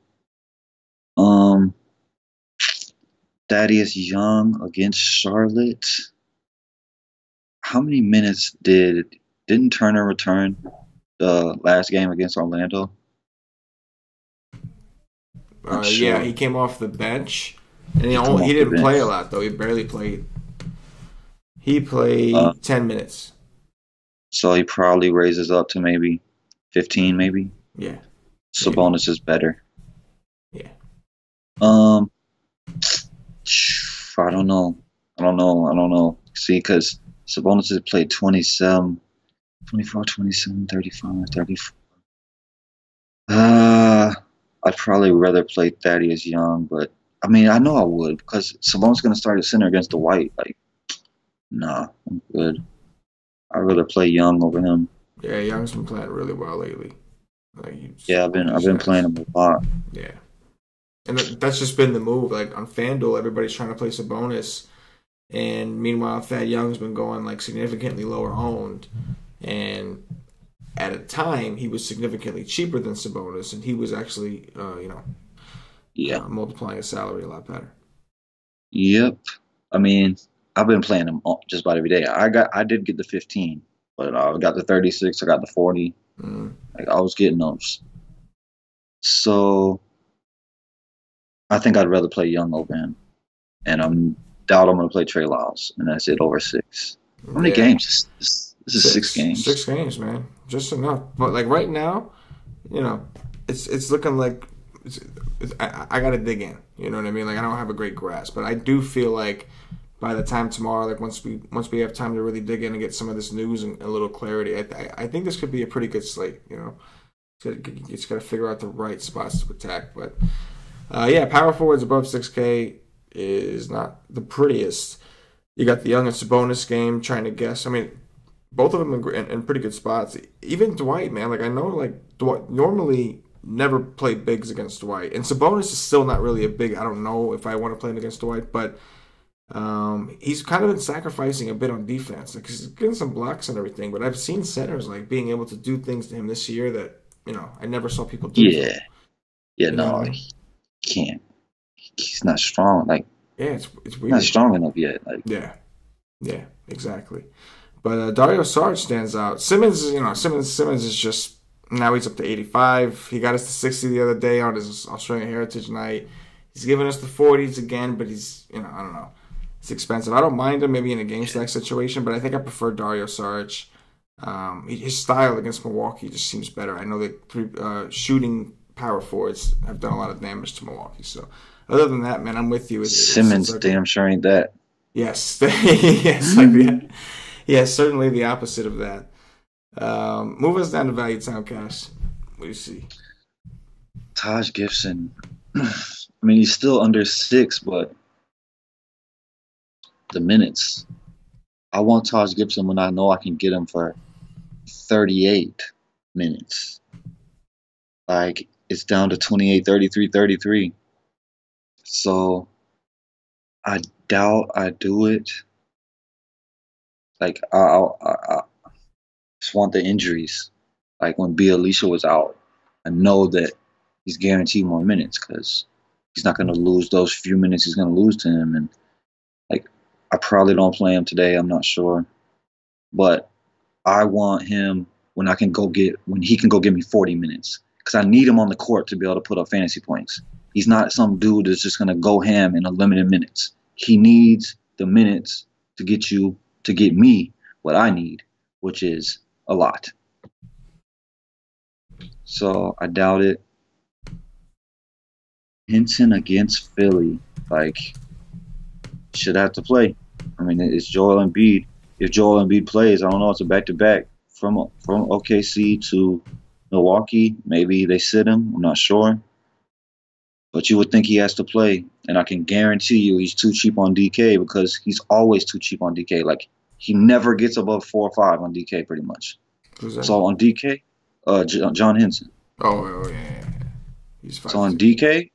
Thaddeus Young against Charlotte. How many minutes didn't Turner return the last game against Orlando? Yeah, he came off the bench, and he didn't play a lot though. He barely played. He played 10 minutes. So he probably raises up to maybe 15, maybe. Yeah. Sabonis is better. Yeah. I don't know. See, because Sabonis has played 27 24, 27, 35, 34. I'd probably rather play Thaddeus Young, but I mean, I know I would because Sabonis going to start at center against the White. Like, nah, I'm good. I'd rather play Young over him. Yeah, Young's been playing really well lately. Like, Yeah, I've been playing him a lot. Yeah, and that's just been the move. Like on FanDuel, everybody's trying to play Sabonis, and meanwhile, Thad Young's been going like significantly lower owned, and at a time he was significantly cheaper than Sabonis, and he was actually, multiplying his salary a lot better. Yep. I mean, I've been playing him just about every day. I did get the 15, but I got the 36. I got the 40. Like I was getting those. So I think I'd rather play Young over him, and I'm going to play Trey Lyles, and that's it over 6. How many games? This is 6 games. 6 games, man, just enough. But like right now, it's looking like I got to dig in. You know what I mean? Like I don't have a great grasp, but I do feel like by the time tomorrow, like once we have time to really dig in and get some of this news and a little clarity, I think this could be a pretty good slate. It's got to figure out the right spots to attack. But power forwards above 6K is not the prettiest. You got the Young and Sabonis game trying to guess. I mean, both of them in pretty good spots. Even Dwight, man. Like I know, like Dwight normally never play bigs against Dwight, and Sabonis is still not really a big. I don't know if I want to play him against Dwight, but he's kind of been sacrificing a bit on defense. Like he's getting some blocks and everything, but I've seen centers like being able to do things to him this year that I never saw people do. He can't. He's not strong. Like it's weird. Not strong enough yet. Like yeah, exactly. But Dario Saric stands out. Simmons is just now he's up to 85. He got us to 60 the other day on his Australian Heritage Night. He's giving us the 40s again, but he's I don't know. It's expensive. I don't mind him maybe in a game stack situation, but I think I prefer Dario Saric. His style against Milwaukee just seems better. I know that shooting power forwards have done a lot of damage to Milwaukee. So other than that, man, I'm with you. Simmons damn sure ain't that. Yes. Yes, certainly the opposite of that. Move us down to Value Town Cash. What do you see? Taj Gibson. I mean, he's still under 6, but the minutes. I want Taj Gibson when I know I can get him for 38 minutes. Like, it's down to 28, 33, 33. So, I doubt I do it. Like, I just want the injuries. Like, when Bialisha was out, I know that he's guaranteed more minutes because he's not going to lose those few minutes he's going to lose to him. And, like, I probably don't play him today. I'm not sure. But I want him when he can go get me 40 minutes because I need him on the court to be able to put up fantasy points. He's not some dude that's just going to go ham in a limited minutes. He needs the minutes to get me what I need, which is a lot. So I doubt it. Hinton against Philly, like, should have to play. I mean, it's Joel Embiid. If Joel Embiid plays, I don't know, it's a back-to-back from OKC to Milwaukee. Maybe they sit him. I'm not sure. But you would think he has to play. And I can guarantee you he's too cheap on DK because he's always too cheap on DK. Like, he never gets above 4 or 5 on DK pretty much. Who's that? So on DK, John Henson. Oh, yeah. He's 5'2". So on DK,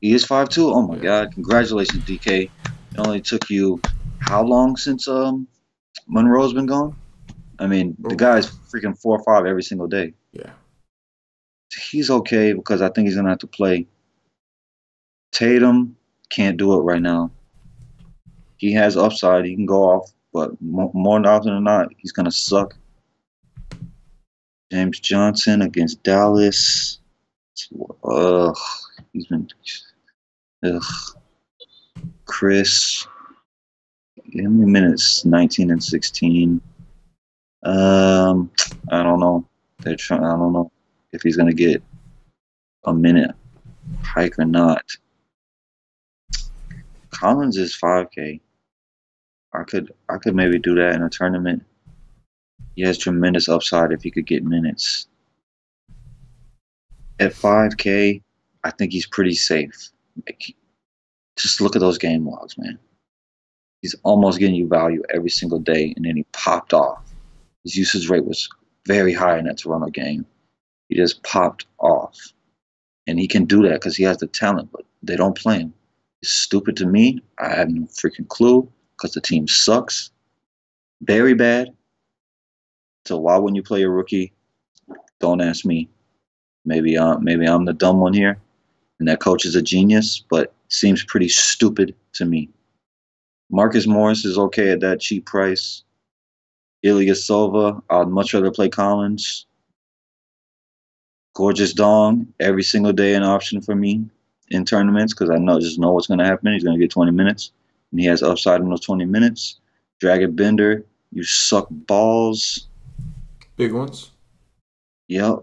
he is 5'2". Oh, my God. Congratulations, DK. It only took you how long since Monroe's been gone? I mean, the guy's freaking 4 or 5 every single day. Yeah. He's okay because I think he's going to have to play. Tatum can't do it right now. He has upside. He can go off, but more often than not, he's going to suck. James Johnson against Dallas. He's been... Chris. How many minutes? 19 and 16. I don't know. I don't know if he's going to get a minute hike or not. Collins is 5K. I could maybe do that in a tournament. He has tremendous upside if he could get minutes. At 5K, I think he's pretty safe. Like, just look at those game logs, man. He's almost getting you value every single day, and then he popped off. His usage rate was very high in that Toronto game. He just popped off. And he can do that because he has the talent, but they don't play him. It's stupid to me. I have no freaking clue because the team sucks. Very bad. So why wouldn't you play a rookie? Don't ask me. Maybe I'm the dumb one here, and that coach is a genius, but seems pretty stupid to me. Marcus Morris is okay at that cheap price. Ilya Silva, I'd much rather play Collins. Gorgeous Dong, every single day an option for me in tournaments because I just know what's going to happen. He's going to get 20 minutes, and he has upside in those 20 minutes. Dragon Bender, you suck balls. Big ones? Yep.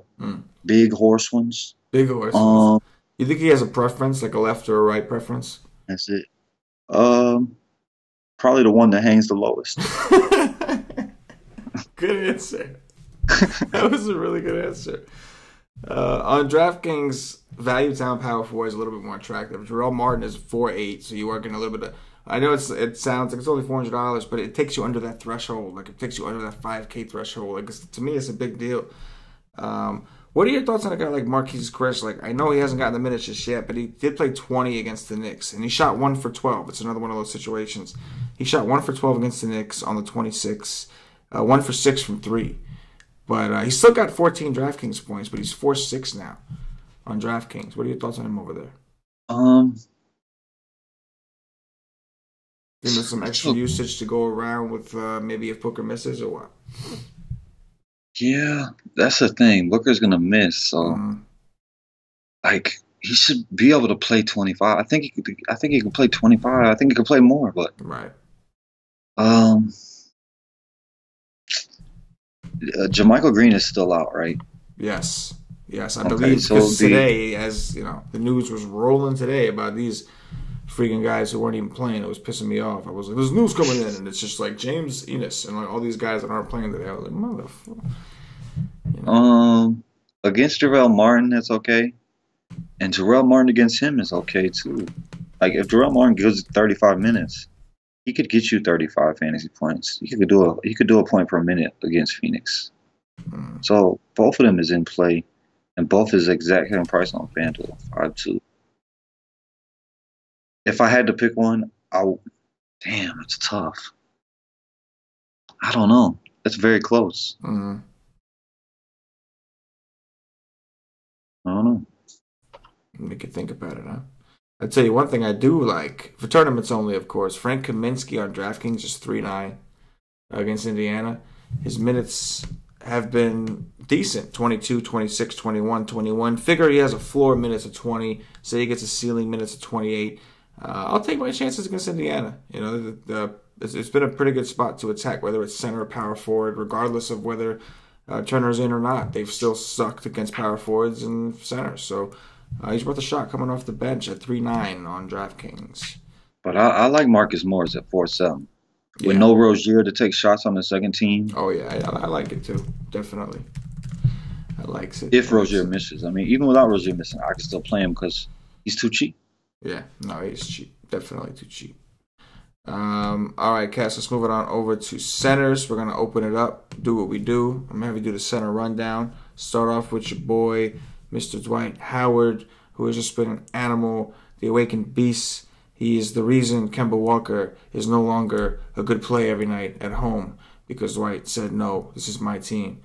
Big horse ones. Big horse ones. You think he has a preference, like a left or a right preference? That's it. Probably the one that hangs the lowest. Good answer. That was a really good answer. On DraftKings, value town power forward is a little bit more attractive. Jarrell Martin is 4.8, so you are getting a little bit of. I know it sounds like it's only $400, but it takes you under that threshold. Like it takes you under that 5K threshold. Like to me, it's a big deal. What are your thoughts on a guy like Marquise Chris? Like I know he hasn't gotten the minutes just yet, but he did play 20 against the Knicks, and he shot 1 for 12. It's another one of those situations. He shot 1 for 12 against the Knicks on the 26, 1 for 6 from 3. But he's still got 14 DraftKings points, but he's 4-6 now on DraftKings. What are your thoughts on him over there? Think there's some extra usage to go around with maybe if Booker misses or what? Yeah, that's the thing. Booker's gonna miss, so like he should be able to play 25. I think he can play 25. I think he can play more, but right. JaMychal Green is still out, right? Yes. I believe because today, as you know, the news was rolling today about these freaking guys who weren't even playing. It was pissing me off. I was like, "There's news coming in," and it's just like James Ennis and like all these guys that aren't playing today. I was like, "Motherfucker." You know? Against Jarrell Martin, that's okay, and Jarrell Martin against him is okay too. Like if Jarrell Martin gives 35 minutes, he could get you 35 fantasy points. He could do a point per minute against Phoenix. So both of them is in play, and both is exact same price on FanDuel 5-2. If I had to pick one, damn, it's tough. I don't know. It's very close. I don't know. Make you think about it, huh? I'll tell you one thing I do like, for tournaments only, of course, Frank Kaminsky on DraftKings is 3.9 against Indiana. His minutes have been decent, 22, 26, 21, 21. Figure he has a floor minutes of 20, say he gets a ceiling minutes of 28. I'll take my chances against Indiana. You know, it's been a pretty good spot to attack, whether it's center or power forward, regardless of whether Turner's in or not. They've still sucked against power forwards and centers. So he's worth a shot coming off the bench at 3.9 on DraftKings. But I like Marcus Morris at 4.7. With no Rozier to take shots on the second team. Oh, yeah. I like it, too. Definitely. I like it. If Rozier misses. I mean, even without Rozier missing, I can still play him because he's too cheap. Yeah. No, he's cheap. Definitely too cheap. All right, Cass, let's move it on over to centers. We're going to open it up, do what we do. I'm going to have you do the center rundown. Start off with your boy, Mr. Dwight Howard, who has just been an animal, the awakened beast. He is the reason Kemba Walker is no longer a good play every night at home because Dwight said, no, this is my team.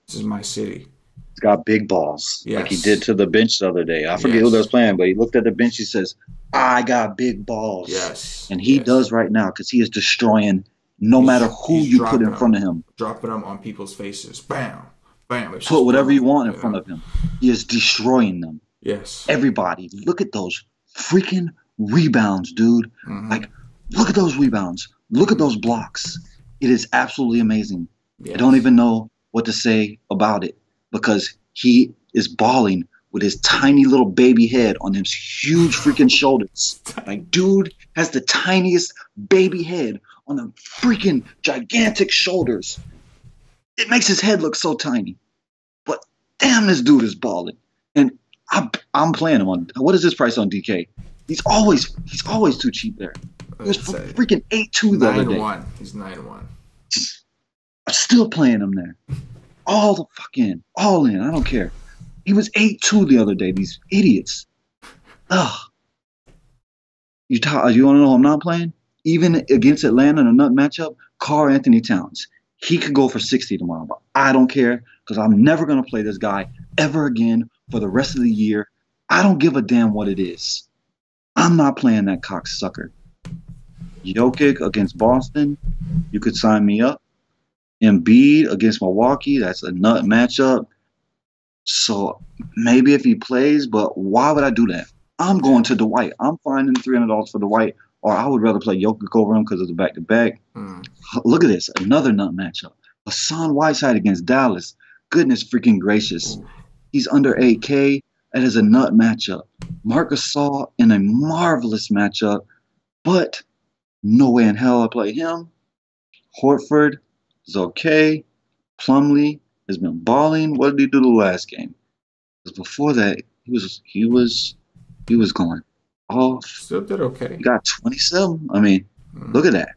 This is my city. He's got big balls, yes, like he did to the bench the other day. I forget who was playing, but he looked at the bench. He says, I got big balls. Yes. And he does right now because he is destroying no matter who you put in front of him. Dropping them on people's faces. Bam. Bam. Put whatever you want in front of him. He is destroying them. Yes. Everybody, look at those freaking rebounds, dude. Like, look at those rebounds. Look at those blocks. It is absolutely amazing. Yes. I don't even know what to say about it because he is balling with his tiny little baby head on his huge freaking shoulders. Like, dude has the tiniest baby head on the freaking gigantic shoulders. It makes his head look so tiny. But damn, this dude is balling. And I'm playing him on. What is his price on DK? He's always too cheap there. He was freaking 8-2 the other day. 9-1. He's 9-1. I'm still playing him there. All in. I don't care. He was 8-2 the other day. These idiots. Ugh. You want to know who I'm not playing? Even against Atlanta in a nut matchup, Karl Anthony Towns. He could go for 60 tomorrow, but I don't care because I'm never going to play this guy ever again for the rest of the year. I don't give a damn what it is. I'm not playing that cocksucker. Jokic against Boston, you could sign me up. Embiid against Milwaukee, that's a nut matchup. So maybe if he plays, but why would I do that? I'm going to Dwight. I'm finding $300 for Dwight, or I would rather play Jokic over him because of the back-to-back. Look at this, another nut matchup. Hassan Whiteside against Dallas. Goodness freaking gracious. He's under 8K. That is a nut matchup. Marc Gasol in a marvelous matchup, but no way in hell I play him. Horford is okay. Plumlee has been balling. What did he do the last game? Because before that, he was going off. Still did okay. He got 27. I mean, look at that.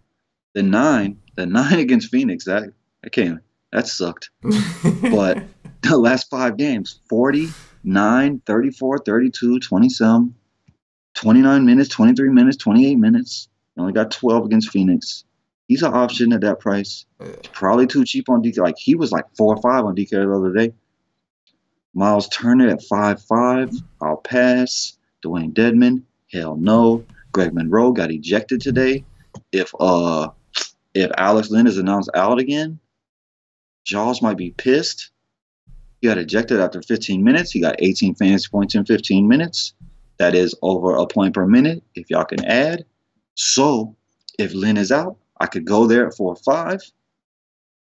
The 9 against Phoenix, that sucked. But the last 5 games, 40, 9, 34, 32, 27, 29 minutes, 23 minutes, 28 minutes. He only got 12 against Phoenix. He's an option at that price. It's probably too cheap on DK. Like, he was like 4 or 5 on DK the other day. Miles Turner at 5.5. I'll pass. Dwayne Dedmon, hell no. Greg Monroe got ejected today. If Alex Len is announced out again, Jaws might be pissed. He got ejected after 15 minutes. He got 18 fantasy points in 15 minutes. That is over a point per minute, if y'all can add. So, if Len is out, I could go there at 4 or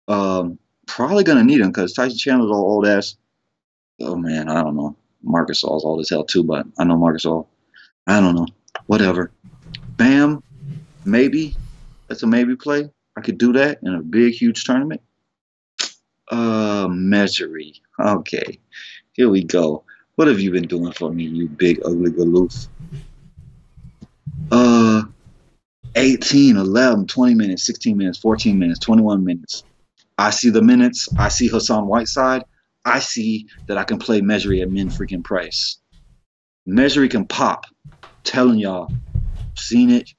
5. Probably going to need him because Tyson Chandler's all old ass. Oh, man, I don't know. Marc Gasol's old as hell, too, but I know Marc Gasol. I don't know. Whatever. Bam. Maybe. That's a maybe play. I could do that in a big, huge tournament. Measury. Okay. Here we go. What have you been doing for me, you big, ugly galoof? 18, 11, 20 minutes, 16 minutes, 14 minutes, 21 minutes. I see the minutes. I see Hassan Whiteside. I see that I can play Measury at min freaking price. Measury can pop. Telling y'all. Seen it.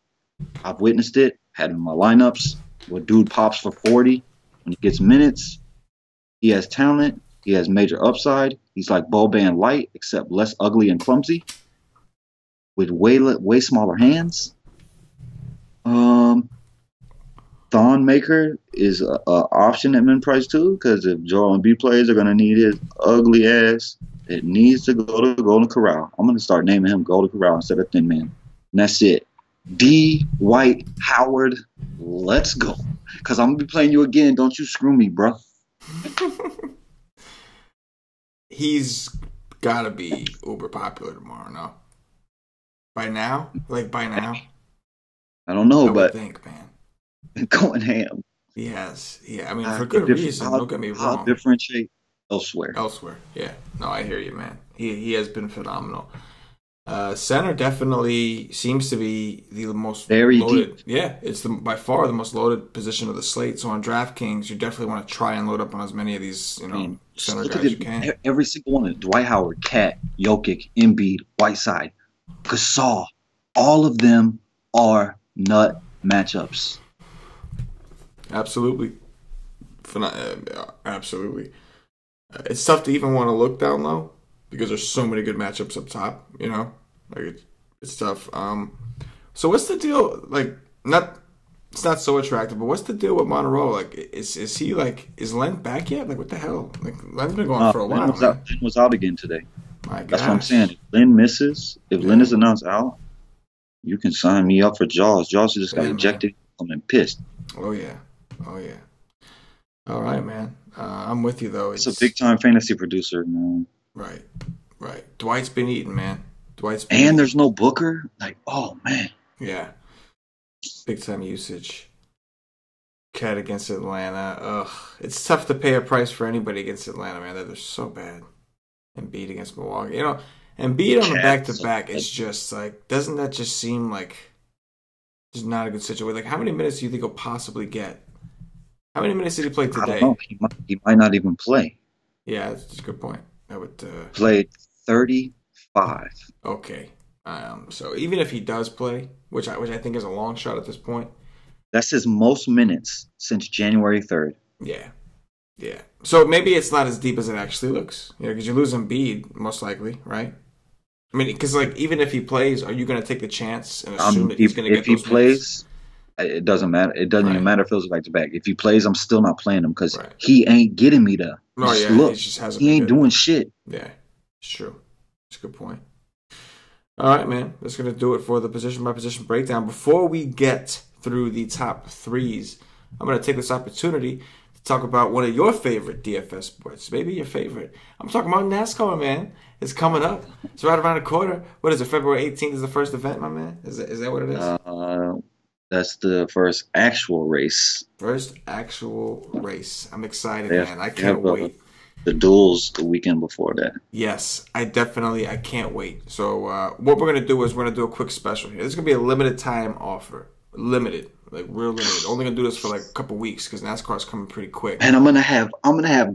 I've witnessed it. Had him in my lineups. Where dude pops for 40 when he gets minutes. He has talent. He has major upside. He's like Boban Light, except less ugly and clumsy. With way smaller hands. Thon Maker is an option at min price too, because if Joel Embiid plays, they're going to need his ugly ass. It needs to go to Golden Corral. I'm going to start naming him Golden Corral instead of Thin Man. And that's it. D. White Howard, let's go. Because I'm going to be playing you again. Don't you screw me, bro. He's got to be uber popular tomorrow, no? By now? I don't know, but I think, man. Going ham. He has. Yeah, I mean, for good reason. Don't get me wrong. I'll differentiate elsewhere. Yeah. No, I hear you, man. He has been phenomenal. Center definitely seems to be the most very loaded. Deep. Yeah, it's by far the most loaded position of the slate. So on DraftKings, you definitely want to try and load up on as many of these, center guys as you can. Every single one of Dwight Howard, Cat, Jokic, Embiid, Whiteside, Gasol, all of them are nut matchups. Absolutely. Absolutely. It's tough to even want to look down low because there's so many good matchups up top, Like it's tough. So what's the deal? Like, it's not so attractive, but what's the deal with Monroe? Like, is he like, is Len back yet? Like, what the hell? Like, Len's been going for a while. Len was out again today. My gosh. That's what I'm saying. If Len misses, Len is announced out, you can sign me up for Jaws. Jaws just got ejected. I'm pissed. Oh yeah. All right, man. I'm with you though. It's a big time fantasy producer, man. Right. Dwight's been eating, man. And there's no Booker. Like, oh man. Yeah. Big time usage. Cat against Atlanta. Ugh. It's tough to pay a price for anybody against Atlanta, man. They're so bad. Embiid against Milwaukee. You know, Embiid on the back-to-back is just like, doesn't that just seem like just not a good situation? Like, how many minutes do you think he'll possibly get? How many minutes did he play today? I don't know. He might not even play. Yeah, that's a good point. I would played 35. Okay. So even if he does play, which I think is a long shot at this point. That's his most minutes since January 3rd. Yeah. Yeah. So maybe it's not as deep as it actually looks. You know, because you're losing Embiid, most likely, right? I mean, because, like, even if he plays, are you going to take the chance and assume that he's going to get those minutes? If he plays, it doesn't matter. It doesn't even matter if it was back-to-back. If he plays, I'm still not playing him because he ain't getting me there. Oh, yeah. Look, he just hasn't he ain't doing shit. Yeah. It's true. It's a good point. All right, man. That's going to do it for the position-by-position breakdown. Before we get through the top threes, I'm going to take this opportunity to talk about one of your favorite DFS sports. Maybe your favorite. I'm talking about NASCAR, man. It's coming up. It's right around the corner. What is it? February 18th is the first event, my man? Is that what it is? That's the first actual race. First actual race. I'm excited, man. I can't wait. The duels the weekend before that. Yes, I can't wait. So what we're going to do is we're going to do a quick special here. This is going to be a limited time offer. Limited. Like real limited. Only going to do this for like a couple weeks because NASCAR's coming pretty quick. And I'm going to have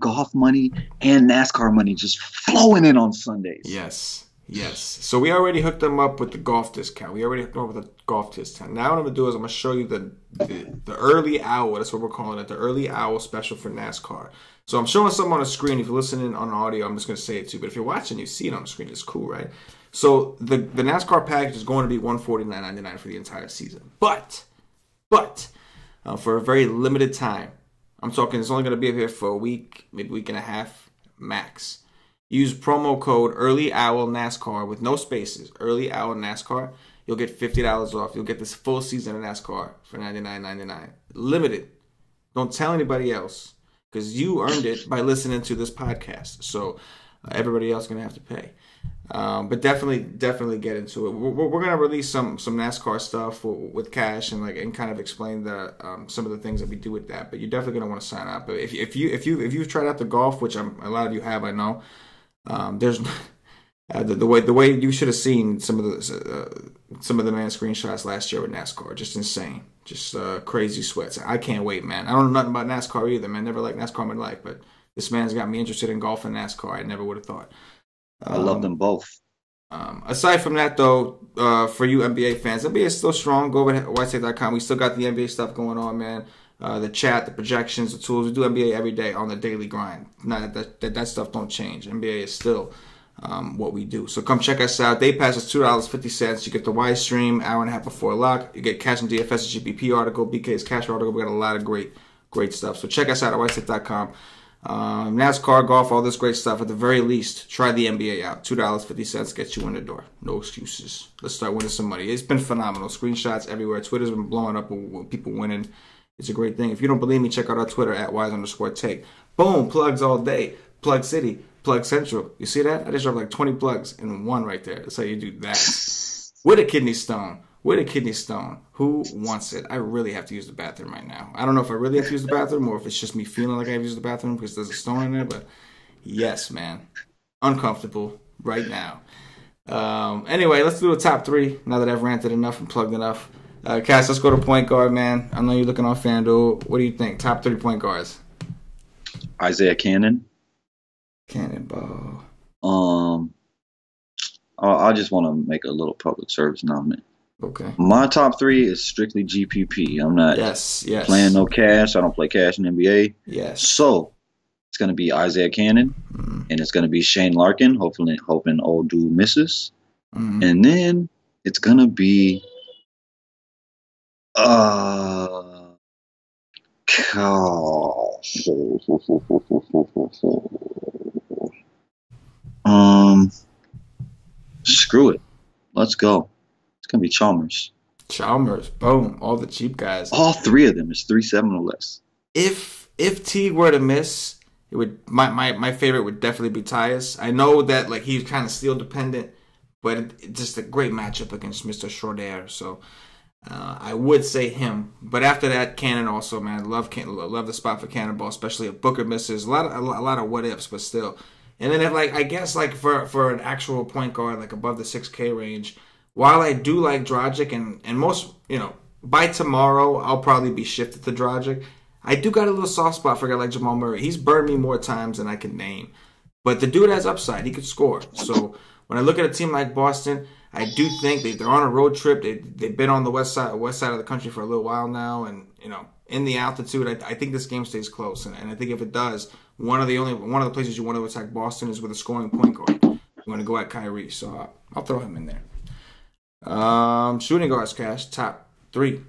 golf money and NASCAR money just flowing in on Sundays. Yes. Yes. So we already hooked them up with the golf discount. We already hooked them up with the golf discount. Now what I'm going to do is I'm going to show you the early hour. That's what we're calling it. The early hour special for NASCAR. So I'm showing something on the screen. If you're listening on audio, I'm just going to say it too. But if you're watching, you see it on the screen. It's cool, right? So the NASCAR package is going to be $149.99 for the entire season. But for a very limited time, I'm talking it's only going to be here for a week, maybe a week and a half max. Use promo code EARLYOWL with no spaces. EARLYOWL You'll get $50 off. You'll get this full season of NASCAR for $99.99. Limited. Don't tell anybody else because you earned it by listening to this podcast. So everybody else is going to have to pay. But definitely get into it. We're going to release some NASCAR stuff with Cash and kind of explain some of the things that we do with that. But you're definitely going to want to sign up. But if you've tried out the golf, which a lot of you have, I know. There's the way you should have seen some of the man screenshots last year with NASCAR, just insane, just crazy sweats. I can't wait, man. I don't know nothing about NASCAR either, man. Never liked NASCAR in my life, but this man's got me interested in golf and NASCAR. I never would have thought. I love them both. Aside from that, though, for you NBA fans, NBA is still strong. Go over to whitestate.com. We still got the NBA stuff going on, man. The chat, the projections, the tools. We do NBA every day on the daily grind. Not that stuff don't change. NBA is still what we do. So come check us out. Day pass is $2.50. You get the Y stream hour and a half before lock. You get CashinDFS GPP article, BK's cash article. We got a lot of great stuff. So check us out at whitestate.com. NASCAR, golf, all this great stuff. At the very least, try the NBA out. $2.50 gets you in the door. No excuses. Let's start winning some money. It's been phenomenal. Screenshots everywhere. Twitter's been blowing up with people winning. It's a great thing. If you don't believe me, check out our Twitter at @wise_take. Boom, plugs all day. Plug City, Plug Central. You see that? I just dropped like 20 plugs in one right there. That's how you do that. With a kidney stone. Who wants it? I really have to use the bathroom right now. I don't know if I really have to use the bathroom or if it's just me feeling like I have to use the bathroom because there's a stone in there, but yes, man. Uncomfortable right now. Anyway, let's do a top three now that I've ranted enough and plugged enough. Cass, let's go to point guard, man. I know you're looking on FanDuel. What do you think? Top 3 point guards. Isaiah Cannon. Cannonball. I just want to make a little public service announcement. Okay. My top 3 is strictly GPP. I'm not playing no cash. I don't play cash in NBA. Yes. So it's going to be Isaiah Cannon, and it's going to be Shane Larkin, hoping old dude misses. And then it's going to be screw it. Let's go. It's gonna be Chalmers. Boom. All the cheap guys. All 3 of them is 3.7 or less. If T were to miss, it would my favorite would definitely be Tyus. I know that like he's kind of steal dependent, but it's just a great matchup against Mr. Schroeder. So I would say him, but after that, Cannon also, man. Love the spot for Cannonball, especially if Booker misses. A lot of what ifs, but still. And then if I guess for an actual point guard like above the 6K range, while I do like Dragic and most by tomorrow I'll probably be shifted to Dragic. I do got a little soft spot for a guy like Jamal Murray. He's burned me more times than I can name, but the dude has upside. He could score. So when I look at a team like Boston, I do think they're on a road trip. They've been on the west side of the country for a little while now, and in the altitude, I think this game stays close. And I think if it does, one of the places you want to attack Boston is with a scoring point guard. You want to go at Kyrie, so I'll throw him in there. Shooting guards, Cash, top 3.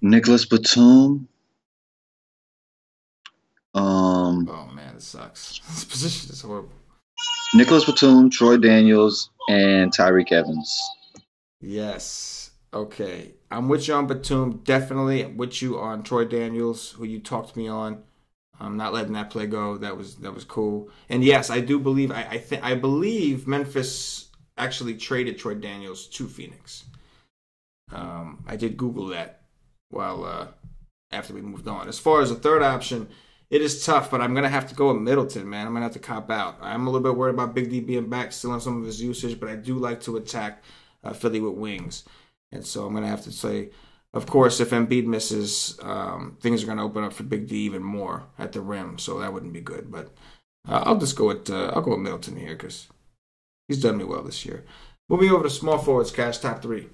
Nicholas Batum. Oh man, it sucks. This position is horrible. Nicholas Batum, Troy Daniels, and Tyreek Evans. Yes. Okay. I'm with you on Batum. Definitely with you on Troy Daniels, who you talked me on. I'm not letting that play go. That was cool. And yes, I do believe I believe Memphis actually traded Troy Daniels to Phoenix. I did Google that while after we moved on. As far as a third option, it is tough, but I'm going to have to go with Middleton, man. I'm going to have to cop out. I'm a little bit worried about Big D being back, still on some of his usage, but I do like to attack Philly with wings. And so I'm going to have to say, of course, if Embiid misses, things are going to open up for Big D even more at the rim, so that wouldn't be good. But I'll just go with Middleton here because he's done me well this year. Moving over to small forwards, Cash, top 3.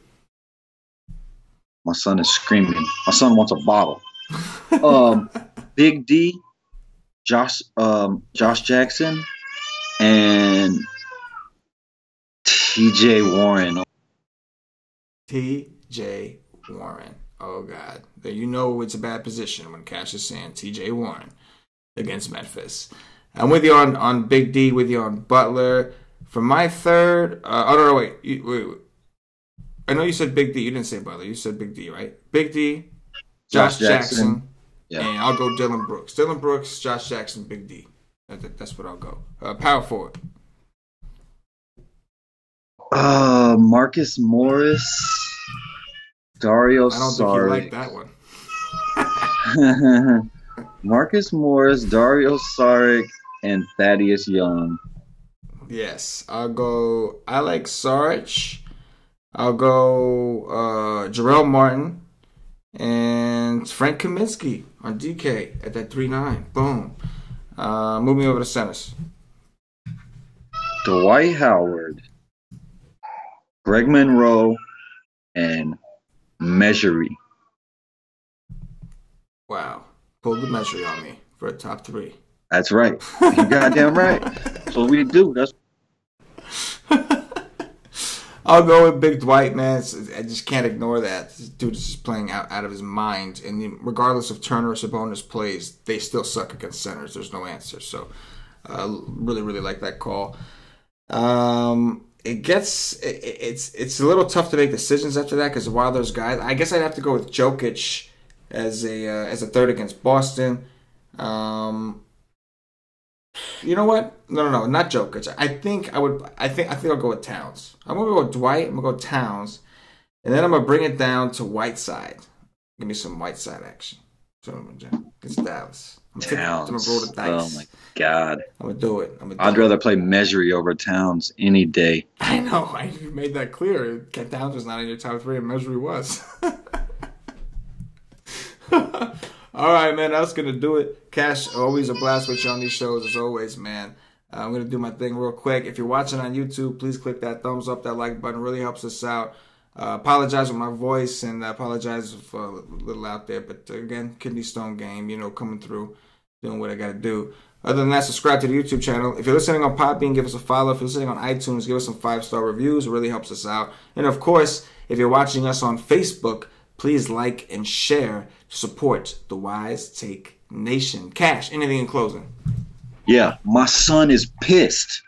My son is screaming. My son wants a bottle. Big D, Josh Jackson, and T.J. Warren. T.J. Warren. Oh, God. You know it's a bad position when Cash is saying T.J. Warren against Memphis. I'm with you on Big D, with you on Butler. For my third, wait. I know you said Big D. You didn't say Butler. You said Big D, right? Big D, Josh Jackson. Yeah. And I'll go Dylan Brooks. Dylan Brooks, Josh Jackson, Big D. That's what I'll go. Power forward. Marcus Morris, Dario Saric. I don't think you like that one. Marcus Morris, Dario Saric, and Thaddeus Young. Yes, I like Saric. I'll go Jarrell Martin and Frank Kaminsky on DK at that 3-9. Boom. Moving over to centers. Dwight Howard, Greg Monroe, and Measury. Wow. Pulled the Measury on me for a top 3. That's right. You goddamn right. That's what we do. I'll go with Big Dwight, man. I just can't ignore that. This dude is just playing out of his mind. And regardless of Turner or Sabonis plays, they still suck against centers. There's no answer. So, really, really like that call. It's a little tough to make decisions after that because while those guys, I guess I'd have to go with Jokic as a third against Boston. You know what? No, not Jokic. I think I'll go with Towns. I'm gonna go with Dwight. I'm gonna go Towns, and then I'm gonna bring it down to Whiteside. Give me some Whiteside action. Against Dallas. I'm gonna roll the dice. Oh my God! I'm gonna do it. I'd rather play Measury over Towns any day. I know. I made that clear. Towns was not in your top 3, and Measury was. All right, man, that's going to do it. Cash, always a blast with you on these shows, as always, man. I'm going to do my thing real quick. If you're watching on YouTube, please click that thumbs up, that like button. Really helps us out. Apologize for my voice and apologize for a little out there. But, again, kidney stone game, coming through, doing what I got to do. Other than that, subscribe to the YouTube channel. If you're listening on Podbean, give us a follow. If you're listening on iTunes, give us some 5-star reviews. It really helps us out. And, of course, if you're watching us on Facebook, please like and share to support the Wise Take Nation. Cash, anything in closing? Yeah, my son is pissed.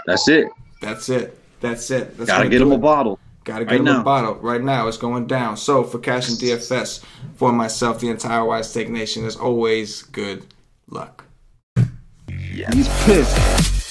That's it. Gotta get him a bottle. Gotta get him a bottle right now. It's going down. So for CashinDFS, for myself, the entire Wise Take Nation, as always, good luck. Yeah. He's pissed.